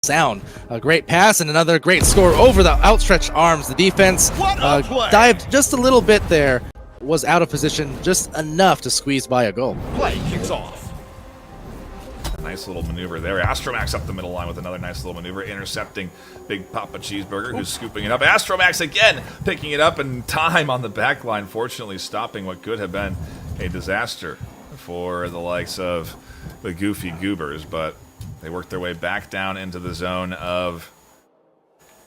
sound. A great pass and another great score over the outstretched arms. The defense dived just a little bit there, was out of position just enough to squeeze by a goal. Play kicks off. A nice little maneuver there. Astromax up the middle line with another nice little maneuver, intercepting Big Papa Cheeseburger, who's scooping it up. Astromax again picking it up, and time on the back line, fortunately stopping what could have been a disaster for the likes of the Goofy Goobers, but they worked their way back down into the zone of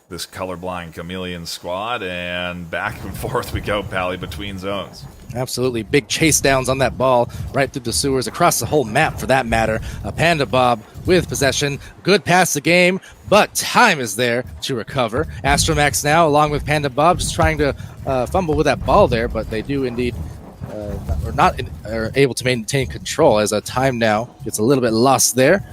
this colorblind chameleon squad, and back and forth we go, Pally, between zones. Absolutely. Big chase downs on that ball right through the sewers, across the whole map for that matter. Panda Bob with possession. Good pass the game, but time is there to recover. Astromax now, along with Panda Bob, just trying to fumble with that ball there, but they do indeed are able to maintain control as time now gets a little bit lost there.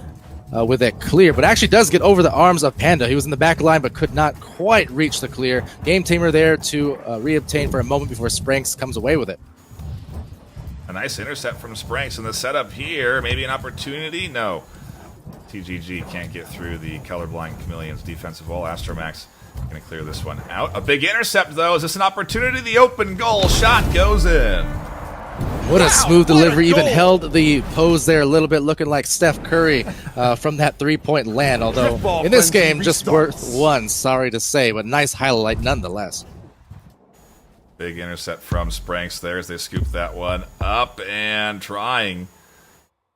With that clear, but actually does get over the arms of Panda. He was in the back line, but could not quite reach the clear. Game Tamer there to reobtain for a moment before Spranks comes away with it. A nice intercept from Spranks, and the setup here, maybe an opportunity? No. TGG can't get through the colorblind chameleon's defensive wall. Astromax going to clear this one out. A big intercept, though. Is this an opportunity? The open goal shot goes in. What a smooth delivery. Even held the pose there a little bit, looking like Steph Curry from that three-point land. Although in this game, just worth one, sorry to say, but nice highlight nonetheless. Big intercept from Spranks there as they scoop that one up and trying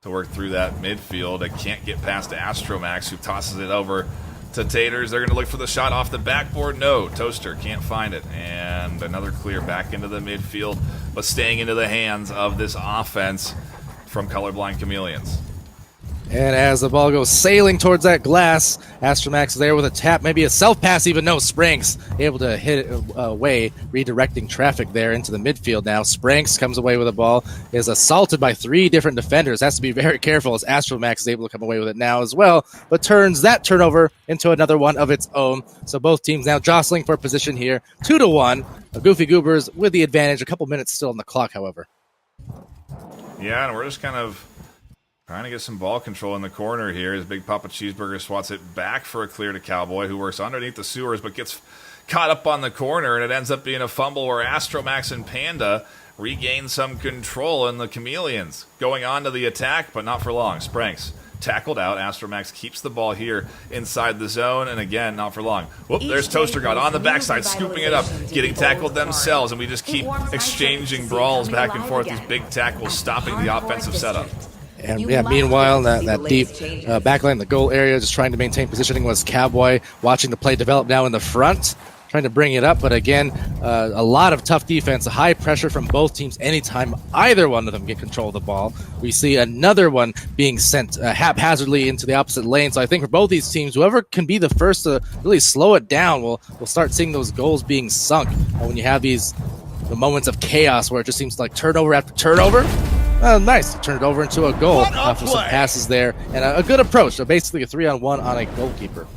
to work through that midfield. They can't get past Astromax, who tosses it over to Taters. They're going to look for the shot off the backboard. No, Toaster can't find it. And another clear back into the midfield, but staying into the hands of this offense from Colorblind Chameleons. And as the ball goes sailing towards that glass, Astromax there with a tap, maybe a self-pass even. No, Spranks able to hit it away, redirecting traffic there into the midfield now. Spranks comes away with the ball, is assaulted by three different defenders. Has to be very careful as Astromax is able to come away with it now as well, but turns that turnover into another one of its own. So both teams now jostling for position here, 2-1. Goofy Goobers with the advantage. A couple minutes still on the clock, however. Yeah, and we're just kind of trying to get some ball control in the corner here as Big Papa Cheeseburger swats it back for a clear to Cowboy, who works underneath the sewers but gets caught up on the corner, and it ends up being a fumble where Astromax and Panda regain some control, and the Chameleons going on to the attack, but not for long. Spranks tackled out. Astromax keeps the ball here inside the zone, and again, not for long. Whoop, there's Toaster God on the backside, scooping it up, getting tackled themselves, and we just keep exchanging brawls back and forth. These big tackles stopping the offensive setup. And yeah, meanwhile, that deep backline, the goal area, just trying to maintain positioning was Cowboy, watching the play develop now in the front, trying to bring it up. But again, a lot of tough defense, high pressure from both teams anytime either one of them get control of the ball. We see another one being sent haphazardly into the opposite lane. So I think for both these teams, whoever can be the first to really slow it down, we'll start seeing those goals being sunk. When you have the moments of chaos where it just seems like turnover after turnover. Nice to turn it over into a goal for some passes there, and a good approach. So basically a 3-on-1 on a goalkeeper.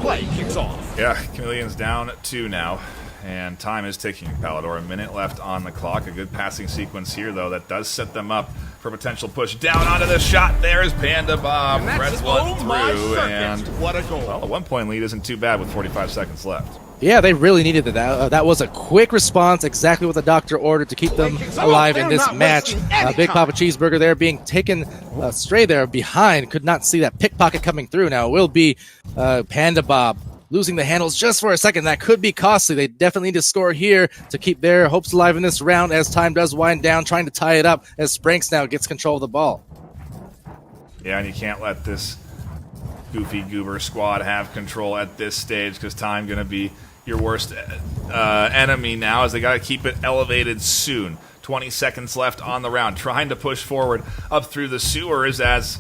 Play kicks off. Yeah, Chameleons down 2 now, and time is ticking, Palador. A minute left on the clock. A good passing sequence here, though, that does set them up for potential push. Down onto the shot. There's Panda Bob. Threads one through, and what a goal. Well, a 1-point lead isn't too bad with 45 seconds left. Yeah, they really needed that. That was a quick response, exactly what the doctor ordered to keep them alive in this match. Big Papa Cheeseburger there being taken stray there behind, could not see that pickpocket coming through. Now it will be Panda Bob losing the handles just for a second. That could be costly. They definitely need to score here to keep their hopes alive in this round as time does wind down, trying to tie it up as Spranks now gets control of the ball. Yeah, and you can't let this Goofy Goober squad have control at this stage, because time going to be your worst enemy now, as they got to keep it elevated soon. 20 seconds left on the round, trying to push forward up through the sewers, as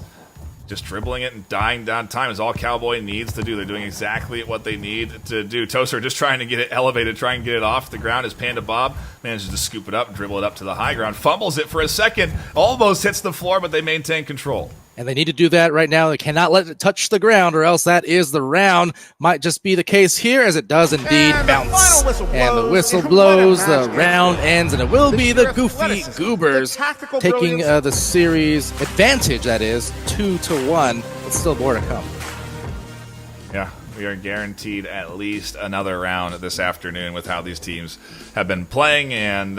just dribbling it and dying down time is all Cowboy needs to do. They're doing exactly what they need to do. Toaster just trying to get it elevated, trying to get it off the ground as Panda Bob manages to scoop it up, dribble it up to the high ground, fumbles it for a second, almost hits the floor, but they maintain control. And they need to do that right now. They cannot let it touch the ground, or else that is the round. Might just be the case here, as it does indeed bounce. And the whistle blows, the round ends, and it will be the Goofy Goobers taking the series advantage, that is, 2-1. But still more to come. Yeah, we are guaranteed at least another round this afternoon with how these teams have been playing. And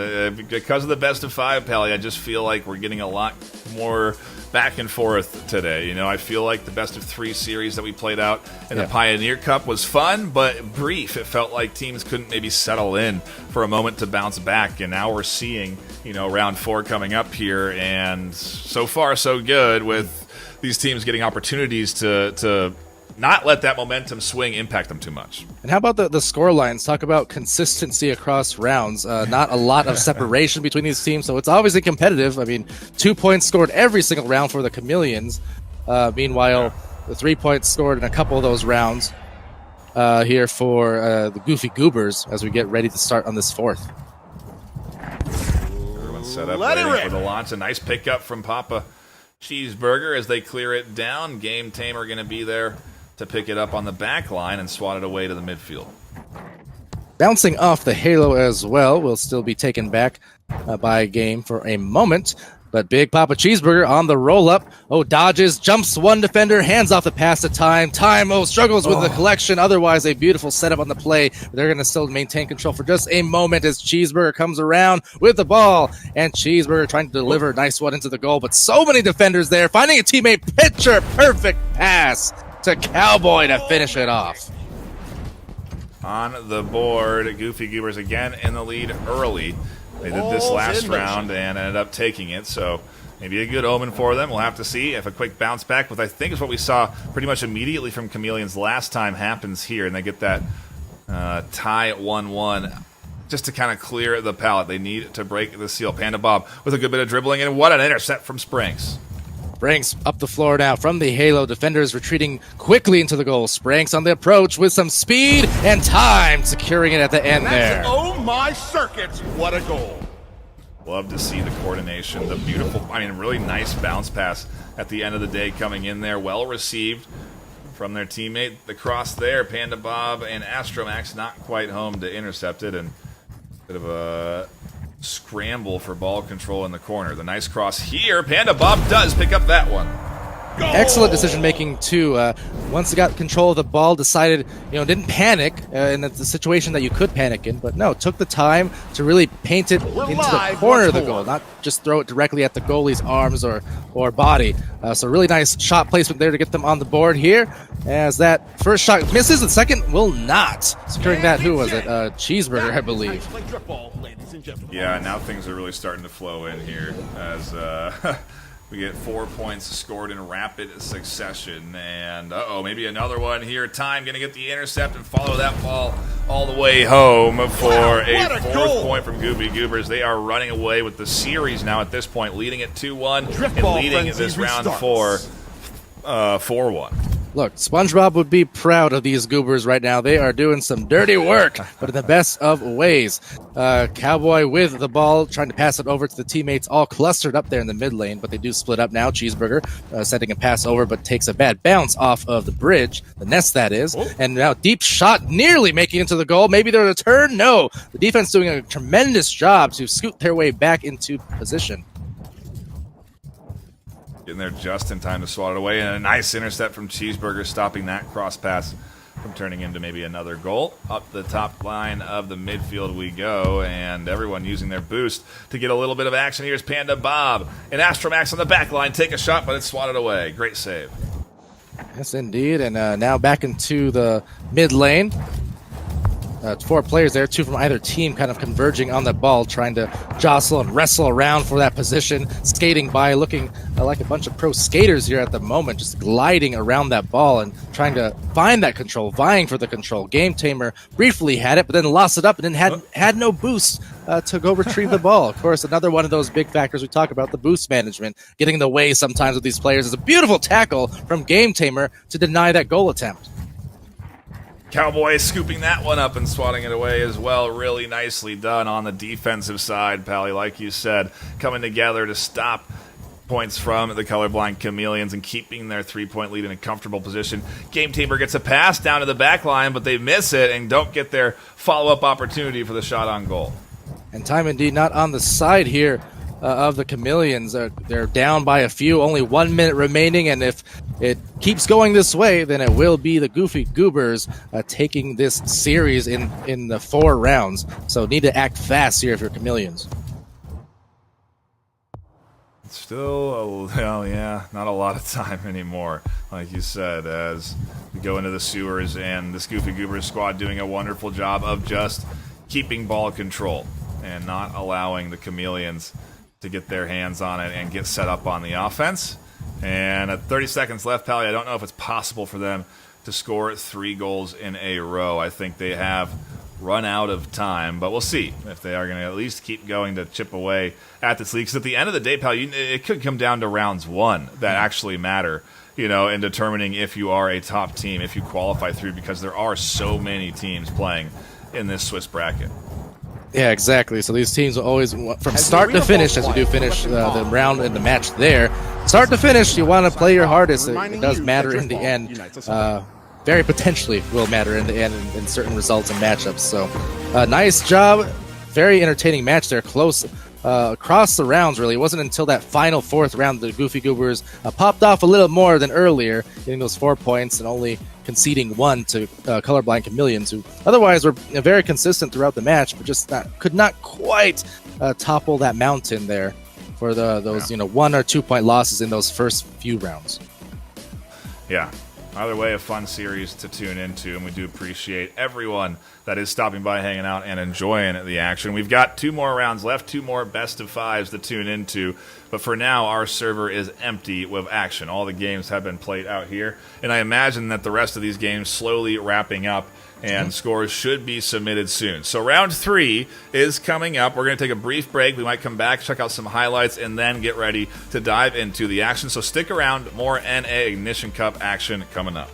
because of the best of 5, Pally, I just feel like we're getting a lot more back and forth today. You know, I feel like the best of 3 series that we played out in the Pioneer Cup was fun, but brief. It felt like teams couldn't maybe settle in for a moment to bounce back. And now we're seeing, you know, round 4 coming up here. And so far, so good with these teams getting opportunities to not let that momentum swing impact them too much. And how about the score lines? Talk about consistency across rounds. Not a lot of separation between these teams, so it's obviously competitive. I mean, 2 points scored every single round for the Chameleons. Meanwhile, the 3 points scored in a couple of those rounds here for the Goofy Goobers as we get ready to start on this 4th. Everyone's set up waiting for the launch. A nice pickup from Papa Cheeseburger as they clear it down. Game Tamer going to be there to pick it up on the back line and swat it away to the midfield. Bouncing off the Halo as well will still be taken back by Game for a moment. But Big Papa Cheeseburger on the roll-up. Oh, dodges, jumps one defender, hands off the pass to Time. Time, struggles with the collection. Otherwise, a beautiful setup on the play. They're going to still maintain control for just a moment as Cheeseburger comes around with the ball. And Cheeseburger trying to deliver a nice one into the goal. But so many defenders there, finding a teammate. Picture-perfect pass to Cowboy to finish it off. On the board, Goofy Goobers again in the lead early. They did this last round and ended up taking it, so maybe a good omen for them. We'll have to see if a quick bounce back, but I think is what we saw pretty much immediately from Chameleons last time happens here, and they get that tie at 1-1 just to kind of clear the palette. They need to break the seal. Panda Bob with a good bit of dribbling, and what an intercept from Spranks. Spranks up the floor now from the Halo. Defenders retreating quickly into the goal. Spranks on the approach with some speed and Time securing it at the end there. Oh my circuits, what a goal. Love to see the coordination, the beautiful, really nice bounce pass at the end of the day coming in there. Well received from their teammate. The cross there, Panda Bob and Astromax not quite home to intercept it, and a bit of a scramble for ball control in the corner. The nice cross here. Panda Bob does pick up that one. Goal! Excellent decision making too. Once they got control of the ball, decided didn't panic in the situation that you could panic in, but no, took the time to really paint it into the corner of the goal, not just throw it directly at the goalie's arms or body. So really nice shot placement there to get them on the board here. As that first shot misses, the second will not. Securing that, who was it? Cheeseburger, I believe. Yeah, now things are really starting to flow in here as we get 4 points scored in rapid succession. And, maybe another one here. Time going to get the intercept and follow that ball all the way home for a 4th point from Goofy Goobers. They are running away with the series now at this point, leading it 2-1 and leading this round 4 4-1. Look, SpongeBob would be proud of these Goobers right now. They are doing some dirty work, but in the best of ways. Cowboy with the ball, trying to pass it over to the teammates, all clustered up there in the mid lane, but they do split up now. Cheeseburger sending a pass over, but takes a bad bounce off of the bridge, the nest that is. And now deep shot, nearly making it into the goal. Maybe there's a turn? No. The defense doing a tremendous job to scoot their way back into position. Getting there just in time to swat it away, and a nice intercept from Cheeseburger, stopping that cross pass from turning into maybe another goal. Up the top line of the midfield we go, and everyone using their boost to get a little bit of action. Here's Panda Bob and Astromax on the back line. Take a shot, but it's swatted away. Great save. Yes, indeed. And now back into the mid lane. 4 players there, 2 from either team, kind of converging on the ball, trying to jostle and wrestle around for that position, skating by, looking like a bunch of pro skaters here at the moment, just gliding around that ball and trying to find that control, vying for the control. Game Tamer briefly had it, but then lost it up and then had no boost to go retrieve the ball. Of course, another one of those big factors we talk about, the boost management, getting in the way sometimes with these players. Is a beautiful tackle from Game Tamer to deny that goal attempt. Cowboy scooping that one up and swatting it away as well. Really nicely done on the defensive side, Pally, like you said, coming together to stop points from the colorblind Chameleons and keeping their 3-point lead in a comfortable position. Game Tamer gets a pass down to the back line, but they miss it and don't get their follow-up opportunity for the shot on goal. And Time indeed not on the side here of the Chameleons. They're down by a few, only 1 minute remaining, and if it keeps going this way, then it will be the Goofy Goobers taking this series in the 4 rounds. So need to act fast here if you're Chameleons. Still, well, yeah, not a lot of time anymore, like you said, as we go into the sewers, and this Goofy Goobers squad doing a wonderful job of just keeping ball control and not allowing the Chameleons to get their hands on it and get set up on the offense. And at 30 seconds left, Pally, I don't know if it's possible for them to score 3 goals in a row. I think they have run out of time, but we'll see if they are going to at least keep going to chip away at this league. Because at the end of the day, pal, it could come down to rounds 1 that actually matter, in determining if you are a top team, if you qualify through, because there are so many teams playing in this Swiss bracket. Yeah, exactly. So these teams will always, from start to finish, as you do finish the round and the match there, start to finish, you want to play your hardest. It does matter in the end. Very potentially will matter in the end in certain results and matchups. So nice job. Very entertaining match there. Close across the rounds, really. It wasn't until that final 4th round the Goofy Goobers popped off a little more than earlier, getting those 4 points and only conceding 1 to Colorblind Chameleons, who otherwise were very consistent throughout the match, but just could not quite topple that mountain there for those 1 or 2 point losses in those first few rounds. Yeah. Either way, a fun series to tune into, and we do appreciate everyone that is stopping by, hanging out, and enjoying the action. We've got 2 more rounds left, 2 more best-of-5s to tune into, but for now, our server is empty with action. All the games have been played out here, and I imagine that the rest of these games slowly wrapping up, and scores should be submitted soon. So round 3 is coming up. We're going to take a brief break. We might come back, check out some highlights, and then get ready to dive into the action. So stick around. More NA Ignition Cup action coming up.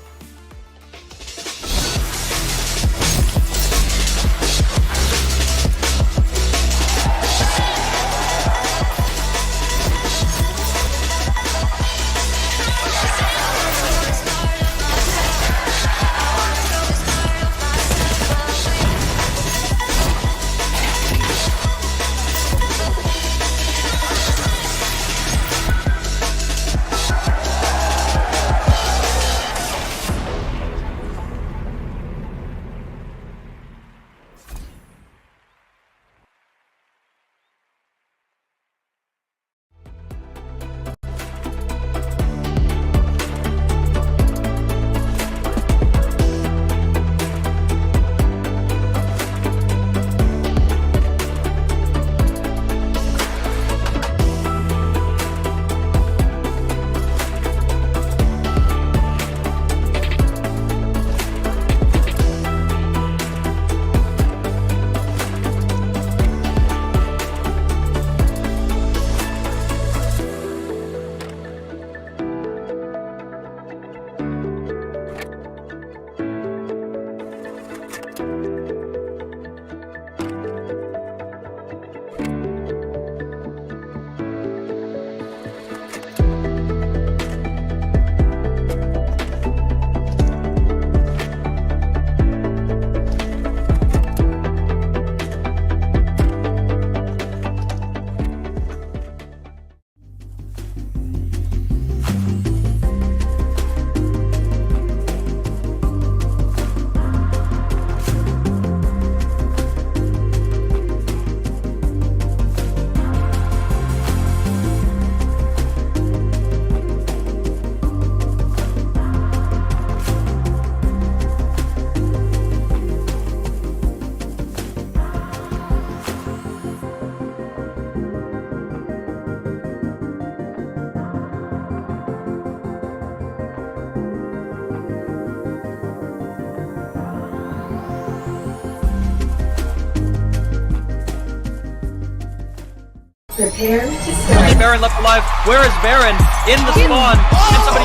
Prepare to start. Baron left alive. Where is Baron? In the spawn. And somebody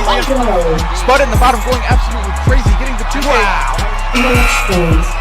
Spud in the bottom going absolutely crazy, getting the 2 hit. Match point.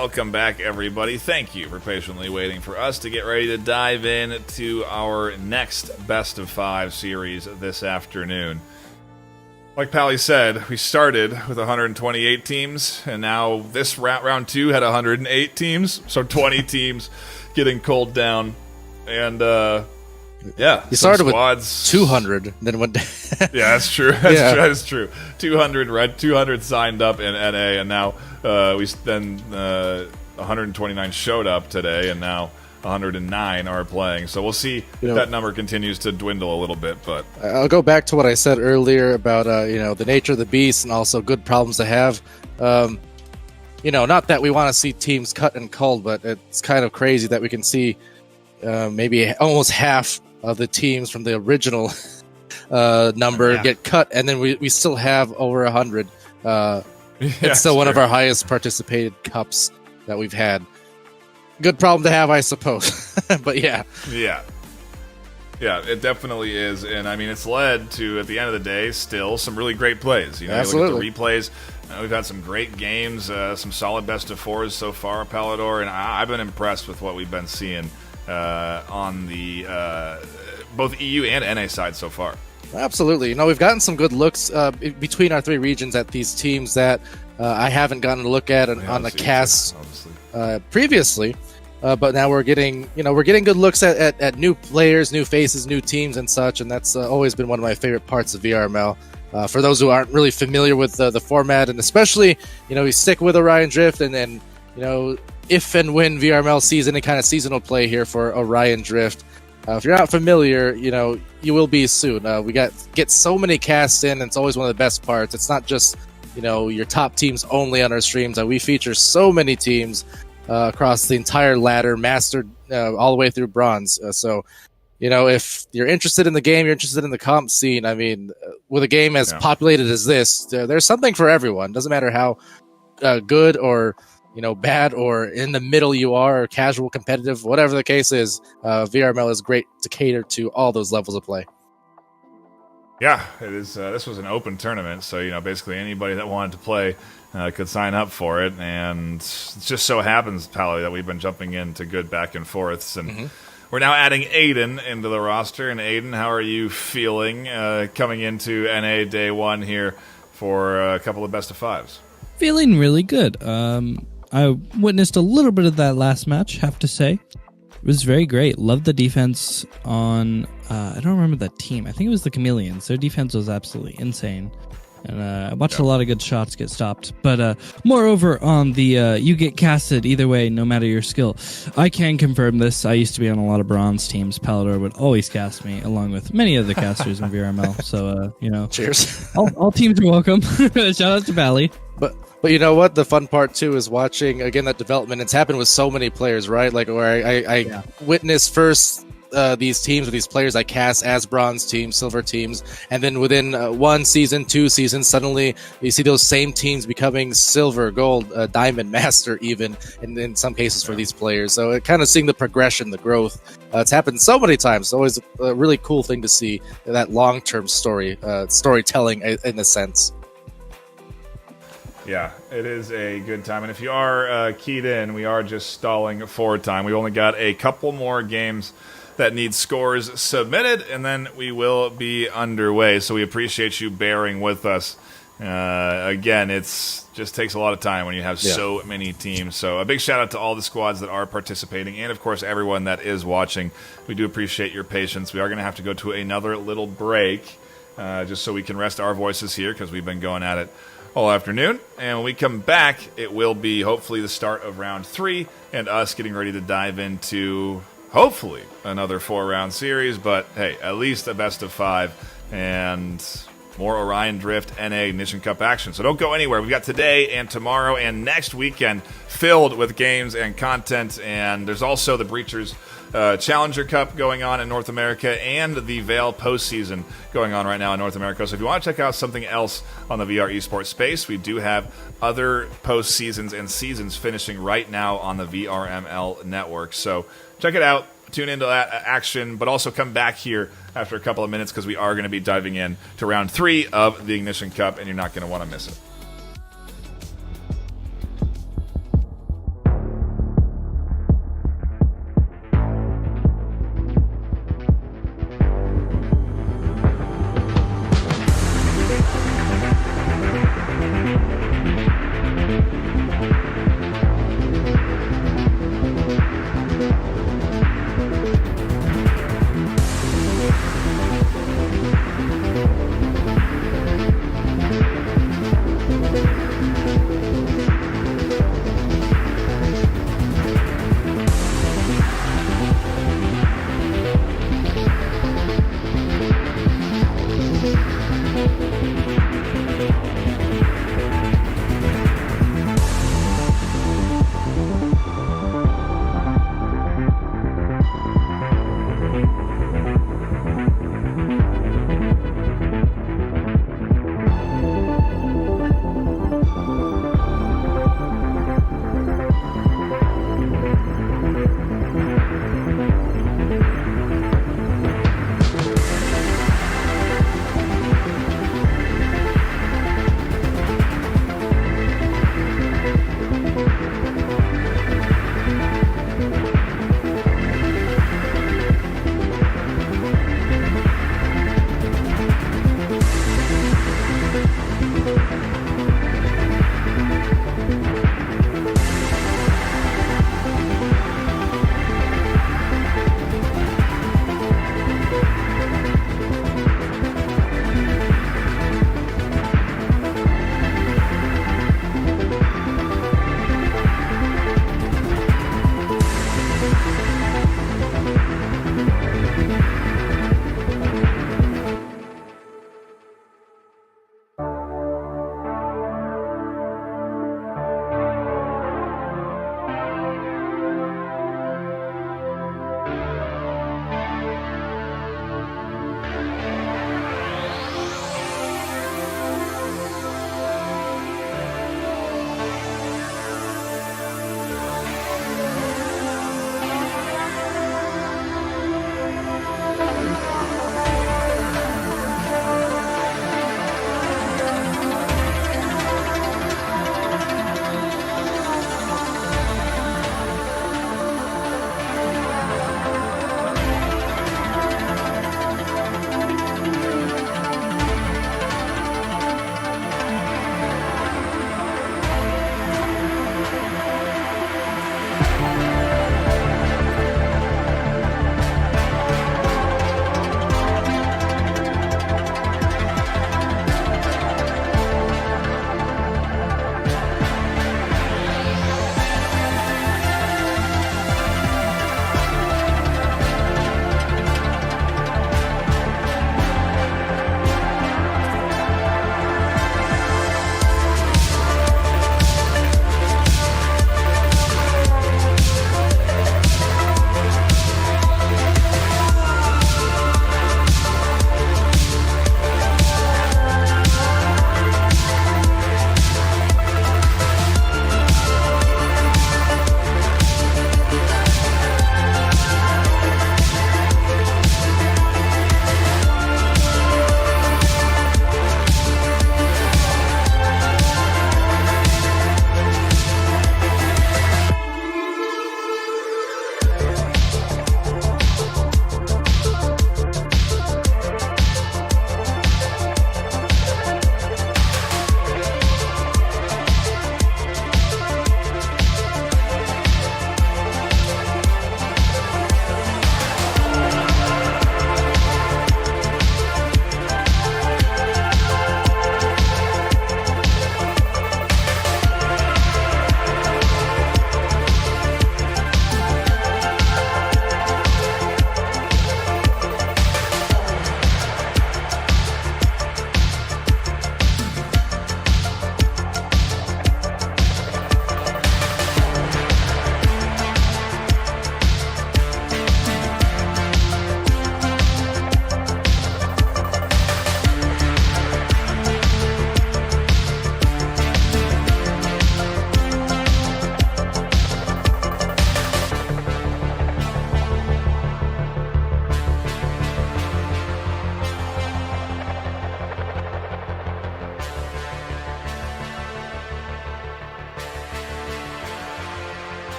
Welcome back, everybody. Thank you for patiently waiting for us to get ready to dive in to our next Best of 5 series this afternoon. Like Pally said, we started with 128 teams, and now this round 2 had 108 teams, so 20 teams getting culled down. And, yeah. You started squads, with 200, then went down. Yeah, that's true. That's true. 200 signed up in NA, and now 129 showed up today, and now 109 are playing. So we'll see if that number continues to dwindle a little bit. But I'll go back to what I said earlier about the nature of the beast and also good problems to have. Not that we want to see teams cut and culled, but it's kind of crazy that we can see maybe almost half of the teams from the original number get cut, and then we still have over 100. It's still one of our highest participated cups that we've had. Good problem to have, I suppose. But yeah, it definitely is. And I mean, it's led to, at the end of the day, still some really great plays. Absolutely. You look at the replays. We've had some great games, some solid best of 4s so far, Palador, and I've been impressed with what we've been seeing on the both EU and NA side so far. Absolutely. We've gotten some good looks between our 3 regions at these teams that I haven't gotten to look at on the cast previously. But now we're getting good looks at new players, new faces, new teams, and such. And that's always been one of my favorite parts of VRML. For those who aren't really familiar with the format, and especially we stick with Orion Drift, and if and when VRML sees any kind of seasonal play here for Orion Drift. If you're not familiar, you will be soon. We get so many casts in, and it's always one of the best parts. It's not just, your top teams only on our streams. We feature so many teams across the entire ladder, mastered all the way through bronze. So, if you're interested in the game, you're interested in the comp scene, I mean, with a game as populated as this, there's something for everyone. Doesn't matter how good or bad or in the middle you are, or casual, competitive, whatever the case is, VRML is great to cater to all those levels of play. Yeah, it is. This was an open tournament, so basically anybody that wanted to play could sign up for it, and it just so happens, Pally, that we've been jumping into good back and forths, and we're now adding Aiden into the roster. And Aiden, how are you feeling coming into NA Day 1 here for a couple of best of 5s? Feeling really good. I witnessed a little bit of that last match, have to say. It was very great. Loved the defense on, I don't remember that team. I think it was the Chameleons. Their defense was absolutely insane. And I watched a lot of good shots get stopped. But moreover, on the you get casted either way, no matter your skill. I can confirm this. I used to be on a lot of bronze teams. Palador would always cast me, along with many other casters in VRML. So, Cheers. all teams are welcome. Shout out to Bally. But you know what? The fun part, too, is watching, again, that development. It's happened with so many players, right? Like, where I witnessed first these teams or these players I cast as bronze teams, silver teams, and then within 1 season, 2 seasons, suddenly you see those same teams becoming silver, gold, diamond, master even, in some cases for these players. So it kind of seeing the progression, the growth. It's happened so many times. It's always a really cool thing to see, that long-term storytelling in a sense. Yeah, it is a good time. And if you are keyed in, we are just stalling for time. We've only got a couple more games that need scores submitted, and then we will be underway. So we appreciate you bearing with us. Again, it's just takes a lot of time when you have so many teams. So a big shout out to all the squads that are participating, and of course everyone that is watching. We do appreciate your patience. We are going to have to go to another little break just so we can rest our voices here, because we've been going at it all afternoon. And when we come back, it will be hopefully the start of round 3 and us getting ready to dive into hopefully another 4-round series. But hey, at least a best of 5 and more Orion Drift NA Ignition Cup action. So don't go anywhere. We've got today and tomorrow and next weekend filled with games and content. And there's also the Breachers Challenger Cup going on in North America and the Veil postseason going on right now in North America. So if you want to check out something else on the VR esports space, we do have other postseasons and seasons finishing right now on the VRML network. So check it out. Tune into that action, but also come back here after a couple of minutes, because we are going to be diving in to round 3 of the Ignition Cup, and you're not going to want to miss it.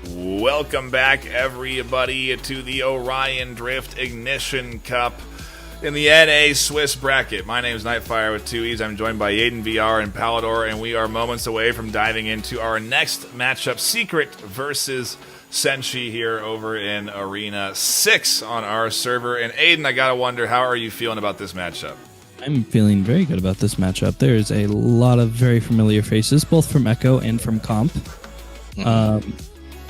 Welcome back, everybody, to the Orion Drift Ignition Cup in the NA Swiss bracket. My name is Nightfire with 2 E's. I'm joined by Aiden VR and Palador, and we are moments away from diving into our next matchup, Secret versus Senshi, here over in Arena 6 on our server. And Aiden, I gotta wonder, how are you feeling about this matchup? I'm feeling very good about this matchup. There's a lot of very familiar faces, both from Echo and from Comp.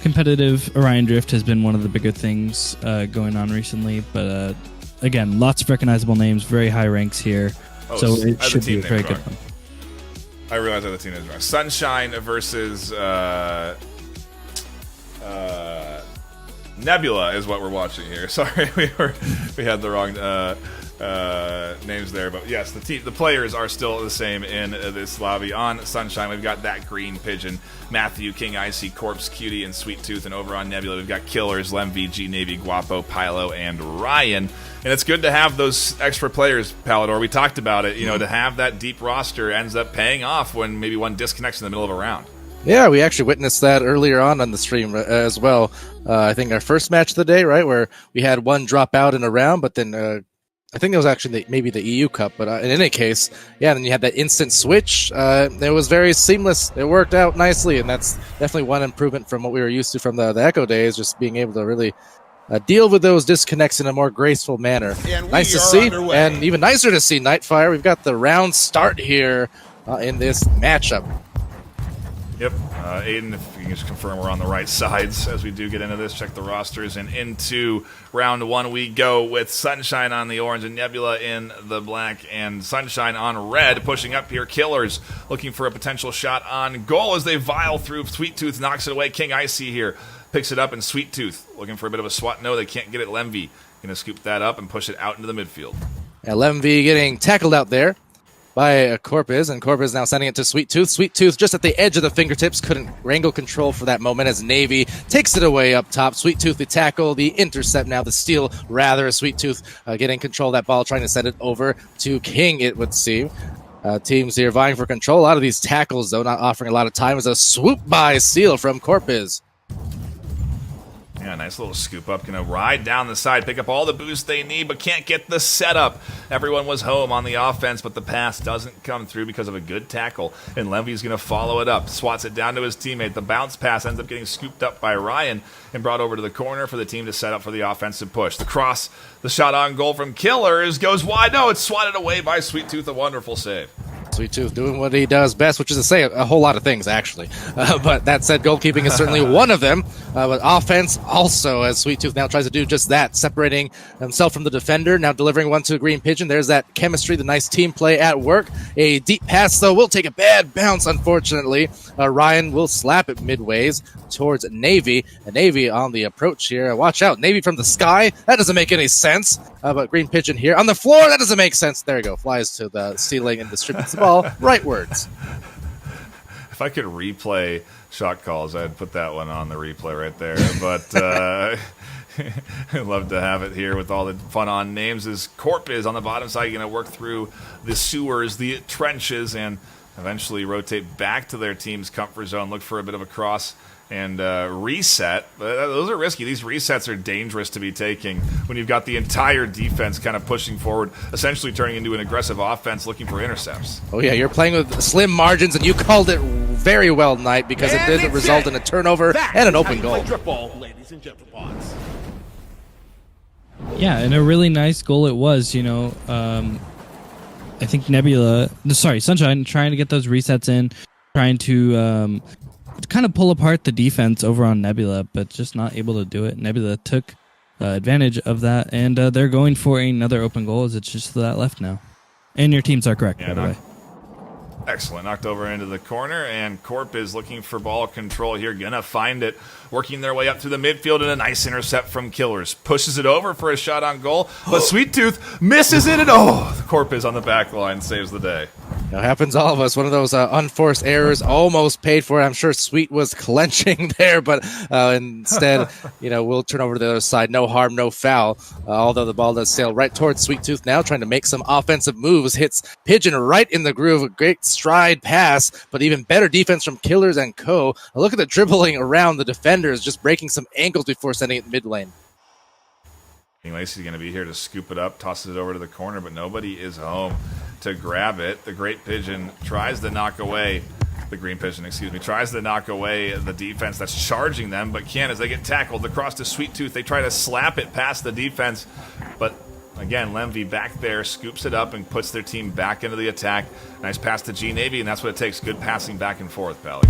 Competitive Orion Drift has been one of the bigger things going on recently, but again, lots of recognizable names, very high ranks here, so it should be a very good one. I realize I have the team names wrong. Sunshine versus Nebula is what we're watching here. Sorry, we had the wrong names there, but yes, the players are still the same in this lobby. On Sunshine, we've got that green pigeon, Matthew, King Icy, Corpse, Cutie, and Sweet Tooth. And over on Nebula, we've got Killers, Lem, VG, Navy, Guapo, Pylo, and Ryan. And it's good to have those extra players, Palador. We talked about it. You know, to have that deep roster ends up paying off when maybe one disconnects in the middle of a round. Yeah, we actually witnessed that earlier on the stream as well. I think our first match of the day, right, where we had one drop out in a round, but then I think it was actually maybe the EU Cup, but in any case, yeah, then you had that instant switch. It was very seamless. It worked out nicely, and that's definitely one improvement from what we were used to from the Echo days, just being able to really deal with those disconnects in a more graceful manner. Nice to see, and even nicer to see Nightfire. We've got the round start here in this matchup. Yep. Aiden, if you can just confirm we're on the right sides as we do get into this, check the rosters, and into round one we go with Sunshine on the orange and Nebula in the black, and Sunshine on red, pushing up here. Killers looking for a potential shot on goal as they vial through. Sweet Tooth knocks it away. King Icy here picks it up, and Sweet Tooth looking for a bit of a swat. No, they can't get it. Lemvy going to scoop that up and push it out into the midfield. Yeah, Lemvy getting tackled out there by Corpus, and Corpus now sending it to Sweet Tooth. Sweet Tooth just at the edge of the fingertips, couldn't wrangle control for that moment as Navy takes it away up top. Sweet Tooth the tackle, the intercept now, the steal rather. Sweet Tooth getting control of that ball, trying to send it over to King, it would seem. Teams here vying for control. A lot of these tackles, though, not offering a lot of time, as a swoop by steal from Corpus. Yeah, nice little scoop up. Going to ride down the side, pick up all the boost they need, but can't get the setup. Everyone was home on the offense, but the pass doesn't come through because of a good tackle. And Lemvy's going to follow it up, swats it down to his teammate. The bounce pass ends up getting scooped up by Ryan and brought over to the corner for the team to set up for the offensive push. The cross, the shot on goal from Killers goes wide. No, it's swatted away by Sweet Tooth. A wonderful save. Sweet Tooth doing what he does best, which is to say a whole lot of things, actually. But that said, goalkeeping is certainly one of them. But offense also, as Sweet Tooth now tries to do just that, separating himself from the defender, now delivering one to a green pigeon. There's that chemistry, the nice team play at work. A deep pass, though, will take a bad bounce, unfortunately. Ryan will slap it midways towards Navy. And Navy on the approach here. Watch out, Navy from the sky. That doesn't make any sense. But green pigeon here on the floor. That doesn't make sense. There you go. Flies to the ceiling and distributes the ball. Rightwards. If I could replay shot calls, I'd put that one on the replay right there. But I'd love to have it here with all the fun on names. As Corp is on the bottom side, going to work through the sewers, the trenches, and eventually rotate back to their team's comfort zone, look for a bit of a cross and reset. Those are risky. These resets are dangerous to be taking when you've got the entire defense kind of pushing forward, essentially turning into an aggressive offense looking for intercepts. Oh yeah, you're playing with slim margins, and you called it very well, Knight, because it did result in a turnover and an open goal. Ladies and gentlemen. Yeah, and a really nice goal it was, you know. I think Sunshine trying to get those resets in, trying to kind of pull apart the defense over on Nebula, but just not able to do it. Nebula took advantage of that, and they're going for another open goal as it's just to that left now. And your teams are correct, by the way. Excellent. Knocked over into the corner, and Corp is looking for ball control here. Gonna find it. Working their way up through the midfield, and a nice intercept from Killers. Pushes it over for a shot on goal, but Sweet Tooth misses it, and the Corp is on the back line, saves the day. It happens to all of us. One of those unforced errors, almost paid for it. I'm sure Sweet was clenching there, but instead, we'll turn over to the other side. No harm, no foul. Although the ball does sail right towards Sweet Tooth now, trying to make some offensive moves. Hits Pigeon right in the groove. A great stride pass, but even better defense from Killers and Co. A look at the dribbling around the defenders, just breaking some ankles before sending it mid lane. King Lacey's going to be here to scoop it up, tosses it over to the corner, but nobody is home to grab it. The Great Pigeon tries to knock away, the Green Pigeon, tries to knock away the defense that's charging them, but can't as they get tackled across to Sweet Tooth. They try to slap it past the defense, but again, Lemvy back there scoops it up and puts their team back into the attack. Nice pass to G Navy, and that's what it takes. Good passing back and forth, Pally.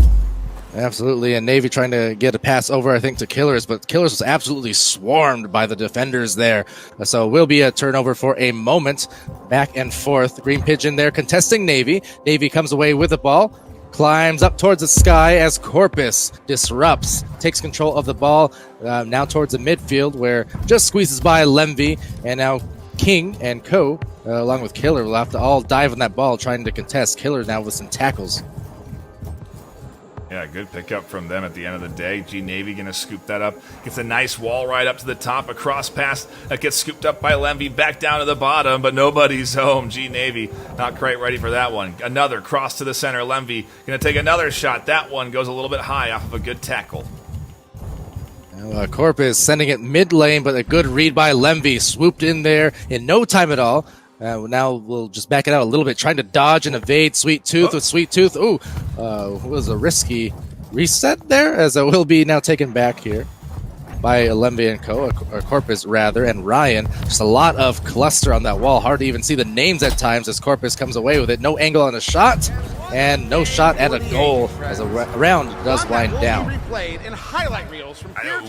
Absolutely, and Navy trying to get a pass over, I think, to Killers, but Killers was absolutely swarmed by the defenders there. So it will be a turnover for a moment, back and forth. Green Pigeon there contesting Navy. Navy comes away with the ball, climbs up towards the sky as Corpus disrupts, takes control of the ball, now towards the midfield where just squeezes by Lemvy, and now King and Co., along with Killer, will have to all dive on that ball trying to contest. Killer now with some tackles. Yeah, good pickup from them at the end of the day. G Navy going to scoop that up. Gets a nice wall ride up to the top. A cross pass that gets scooped up by Lemvy. Back down to the bottom, but nobody's home. G Navy not quite ready for that one. Another cross to the center. Lemvy going to take another shot. That one goes a little bit high off of a good tackle. Corpus sending it mid lane, but a good read by Lemvy. Swooped in there in no time at all. Now we'll just back it out a little bit, trying to dodge and evade Sweet Tooth with Sweet Tooth. Ooh, was a risky reset there, as it will be now taken back here by Lemvy and Co., or Corpus rather, and Ryan. Just a lot of cluster on that wall. Hard to even see the names at times as Corpus comes away with it. No angle on a shot, and no shot at a goal as a round does wind down.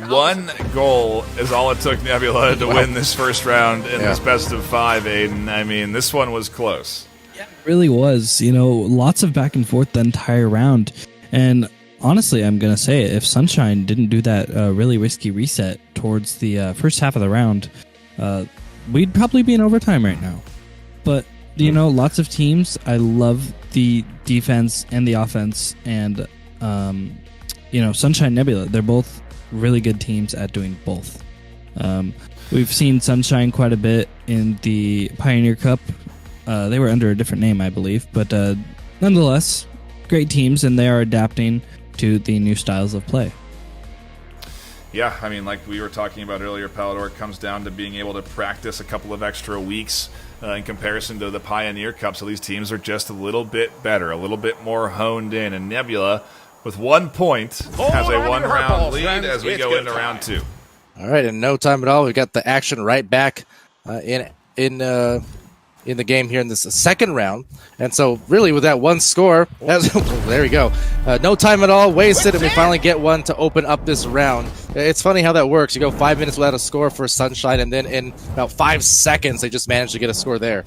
One goal is all it took Nebula to win this first round in this best of 5, Aiden. I mean, this one was close. Yeah, it really was. Lots of back and forth the entire round. And honestly, I'm going to say it, if Sunshine didn't do that really risky reset towards the first half of the round, we'd probably be in overtime right now. But, lots of teams, I love the defense and the offense, and, Sunshine Nebula, they're both really good teams at doing both. We've seen Sunshine quite a bit in the Pioneer Cup. They were under a different name, I believe, but nonetheless, great teams, and they are adapting to the new styles of play. Yeah, I mean, like we were talking about earlier, Palador, it comes down to being able to practice a couple of extra weeks in comparison to the Pioneer Cup, so these teams are just a little bit better, a little bit more honed in, and Nebula, with 1 point, has a one-round lead as we go into round 2. All right, in no time at all, we got the action right back in the game here in this second round. And so really with that one score, there we go. No time at all wasted, and we finally get one to open up this round. It's funny how that works. You go 5 minutes without a score for Sunshine, and then in about 5 seconds, they just managed to get a score there.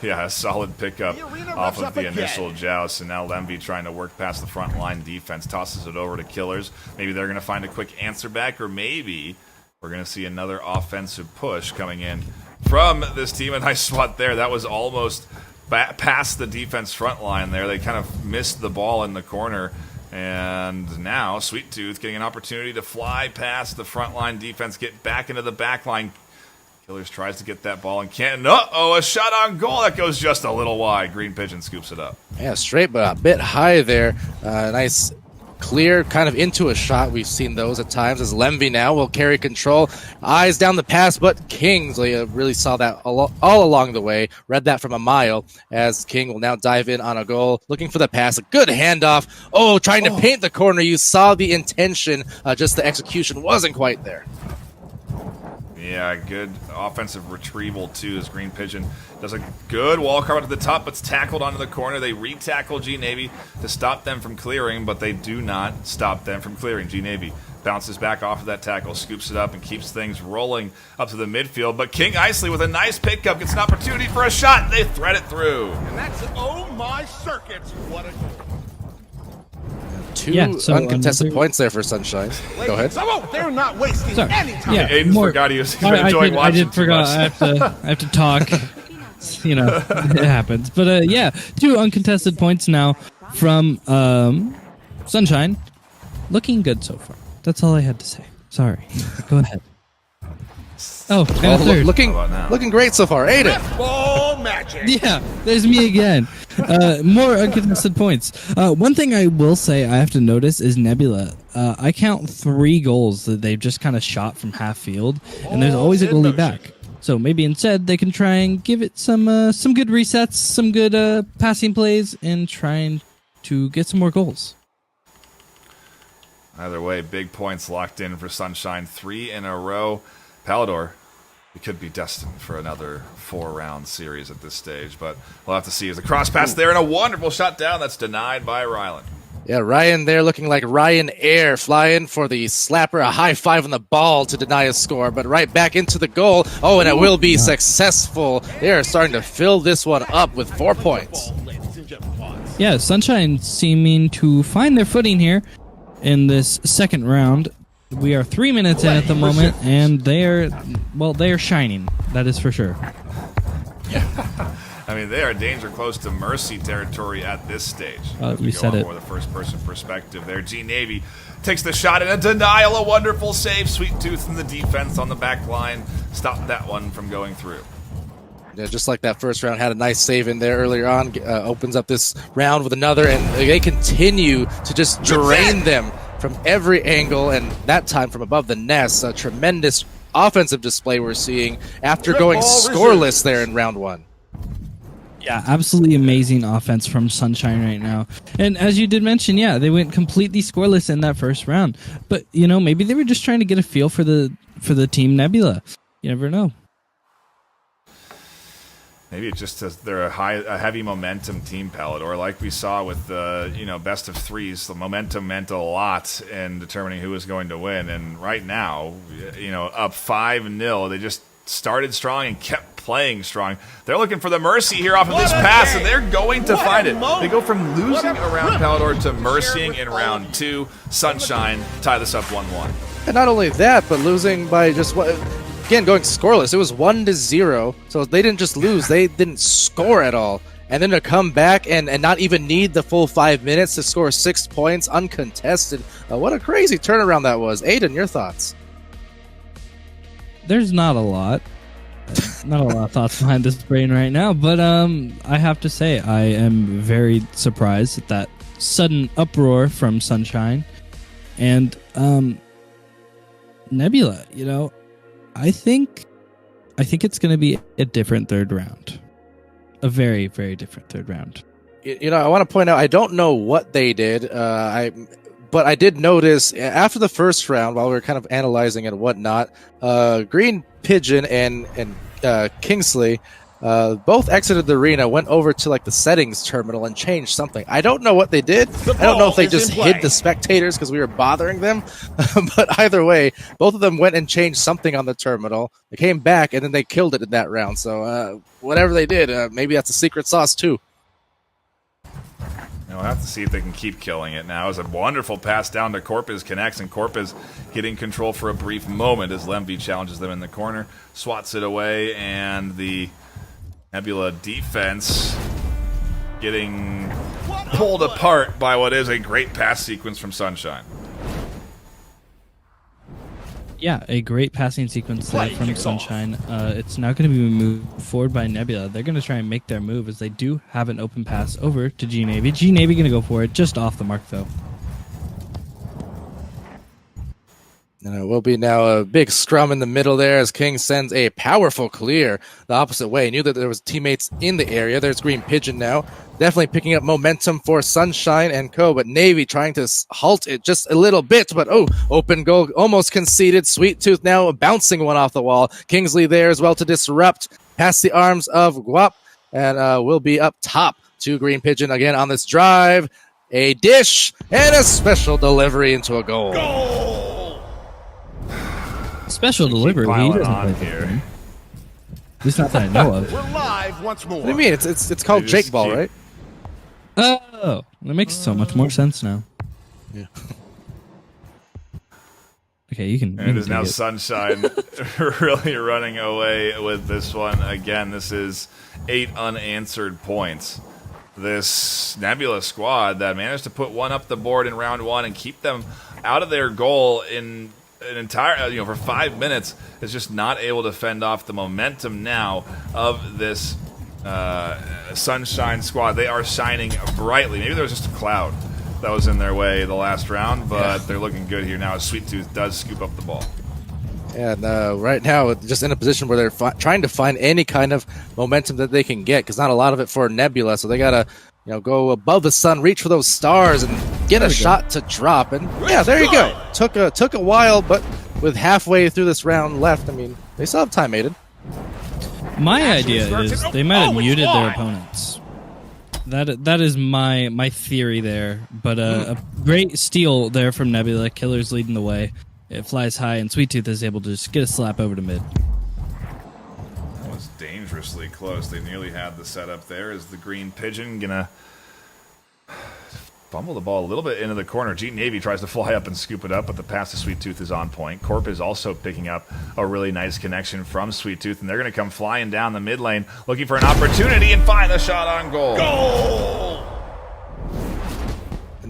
Yeah, a solid pickup off of the initial joust, and now Lemvy trying to work past the front line defense, tosses it over to Killers. Maybe they're going to find a quick answer back, or maybe we're going to see another offensive push coming in from this team. A nice swat there. That was almost past the defense front line there. They kind of missed the ball in the corner, and now Sweet Tooth getting an opportunity to fly past the front line defense, get back into the back line. Killers tries to get that ball and can't. Uh-oh, a shot on goal that goes just a little wide. Green Pigeon scoops it up. Yeah, straight but a bit high there. Nice clear kind of into a shot. We've seen those at times as Lemvy now will carry control. Eyes down the pass, but Kingsley really saw that all along the way. Read that from a mile as King will now dive in on a goal. Looking for the pass. A good handoff. Trying to paint the corner. You saw the intention. Just the execution wasn't quite there. Yeah, good offensive retrieval, too, as Green Pigeon does a good wall carve to the top, but's tackled onto the corner. They re-tackle G-Navy to stop them from clearing, but they do not stop them from clearing. G-Navy bounces back off of that tackle, scoops it up, and keeps things rolling up to the midfield. But King Isley with a nice pickup gets an opportunity for a shot, and they thread it through. And that's, oh my circuits, what a goal. Two uncontested points there for Sunshine. Go ahead. They're not wasting any time. Yeah, Aiden forgot he was enjoying watching. I did forget. I have to talk. happens. You know, it happens. But yeah, 2 uncontested points now from Sunshine. Looking good so far. That's all I had to say. Sorry. Go ahead. Oh, and a third. Looking great so far. Aiden. Ball magic. Yeah, there's me again. More uncontested points. One thing I will say I have to notice is Nebula. I count 3 goals that they've just kind of shot from half field, and there's always a goalie back. So maybe instead they can try and give it some good resets, some good passing plays, and trying to get some more goals. Either way, big points locked in for Sunshine. 3 in a row. Palador, it could be destined for another 4-round series at this stage, but we'll have to see. As a cross pass there and a wonderful shot down that's denied by Rylan. Yeah, Ryan there looking like Ryan Air, flying for the slapper, a high five on the ball to deny a score, but right back into the goal. Oh, and it will be successful. They are starting to fill this one up with 4 points. Yeah, Sunshine seeming to find their footing here in this second round. We are 3 minutes in at the moment, and they are shining. That is for sure. I mean, they are danger close to mercy territory at this stage. You said it. For the first-person perspective there. G Navy takes the shot and a denial, a wonderful save. Sweet Tooth in the defense on the back line. Stopped that one from going through. Yeah, just like that first round, had a nice save in there earlier on. Opens up this round with another, and they continue to just drain them from every angle, and that time from above the nest. A tremendous offensive display we're seeing after going scoreless there in round 1. Yeah, absolutely amazing offense from Sunshine right now. And as you did mention, yeah, they went completely scoreless in that first round. But, you know, maybe they were just trying to get a feel for the Team Nebula. You never know. Maybe it's just they're a heavy momentum team, Palador, like we saw with the best of threes. The momentum meant a lot in determining who was going to win. And right now, up 5-0, they just started strong and kept playing strong. They're looking for the mercy here off of this pass, and they're going to find it. They go from losing around Palador to mercying in round 2. Sunshine tie this up 1-1. And not only that, but losing by just what. Again, going scoreless. It was 1-0, so they didn't just lose; they didn't score at all. And then to come back and not even need the full 5 minutes to score 6 points uncontested. What a crazy turnaround that was. Aiden, your thoughts? There's not a lot. Not a lot of thoughts behind this brain right now, but I have to say I am very surprised at that sudden uproar from Sunshine and Nebula. I think it's going to be a different third round. A very, very different third round. I want to point out, I don't know what they did, but I did notice after the first round, while we were kind of analyzing and whatnot, Green Pigeon and Kingsley both exited the arena, went over to like the settings terminal and changed something. I don't know what they did. I don't know if they just hid the spectators because we were bothering them. But either way, both of them went and changed something on the terminal. They came back and then they killed it in that round. So whatever they did, maybe that's a secret sauce too. We'll have to see if they can keep killing it now. It's a wonderful pass down to Corpus, connects, and Corpus getting control for a brief moment as Lemby challenges them in the corner, swats it away, and the Nebula defense getting pulled apart by what is a great pass sequence from Sunshine. Yeah, a great passing sequence there from Sunshine. It's now going to be moved forward by Nebula. They're going to try and make their move as they do have an open pass over to G Navy. G Navy going to go for it, just off the mark though. And it will be now a big scrum in the middle there as King sends a powerful clear the opposite way. He knew that there was teammates in the area. There's Green Pigeon now. Definitely picking up momentum for Sunshine and Co. But Navy trying to halt it just a little bit. But open goal almost conceded. Sweet Tooth now bouncing one off the wall. Kingsley there as well to disrupt. Past the arms of Guap. And will be up top to Green Pigeon again on this drive. A dish and a special delivery into a goal. Special delivery. He doesn't play here. At least not that I know of. We're live once more. What do you mean? It's called Jake Ball, right? Oh, that makes so much more sense now. Yeah. Okay, you can. And it is now Sunshine really running away with this one. Again, this is 8 unanswered points. This Nebula squad that managed to put one up the board in round 1 and keep them out of their goal in an entire, for 5 minutes is just not able to fend off the momentum now of this Sunshine squad. They are shining brightly. Maybe there was just a cloud that was in their way the last round, but they're looking good here now as Sweet Tooth does scoop up the ball. And right now, just in a position where they're trying to find any kind of momentum that they can get, because not a lot of it for Nebula, so they gotta, go above the sun, reach for those stars, and get a shot to drop. And yeah, there you go. Took a while, but with halfway through this round left, I mean, they still have time, Aiden. My idea is they might have muted their opponents. That is my theory there. But a great steal there from Nebula. Killer's leading the way. It flies high, and Sweet Tooth is able to just get a slap over to mid. That was dangerously close. They nearly had the setup there. Is the Green Pigeon gonna fumble the ball a little bit into the corner? G Navy tries to fly up and scoop it up, but the pass to Sweet Tooth is on point. Corp is also picking up a really nice connection from Sweet Tooth, and they're going to come flying down the mid lane, looking for an opportunity and find the shot on goal. Goal!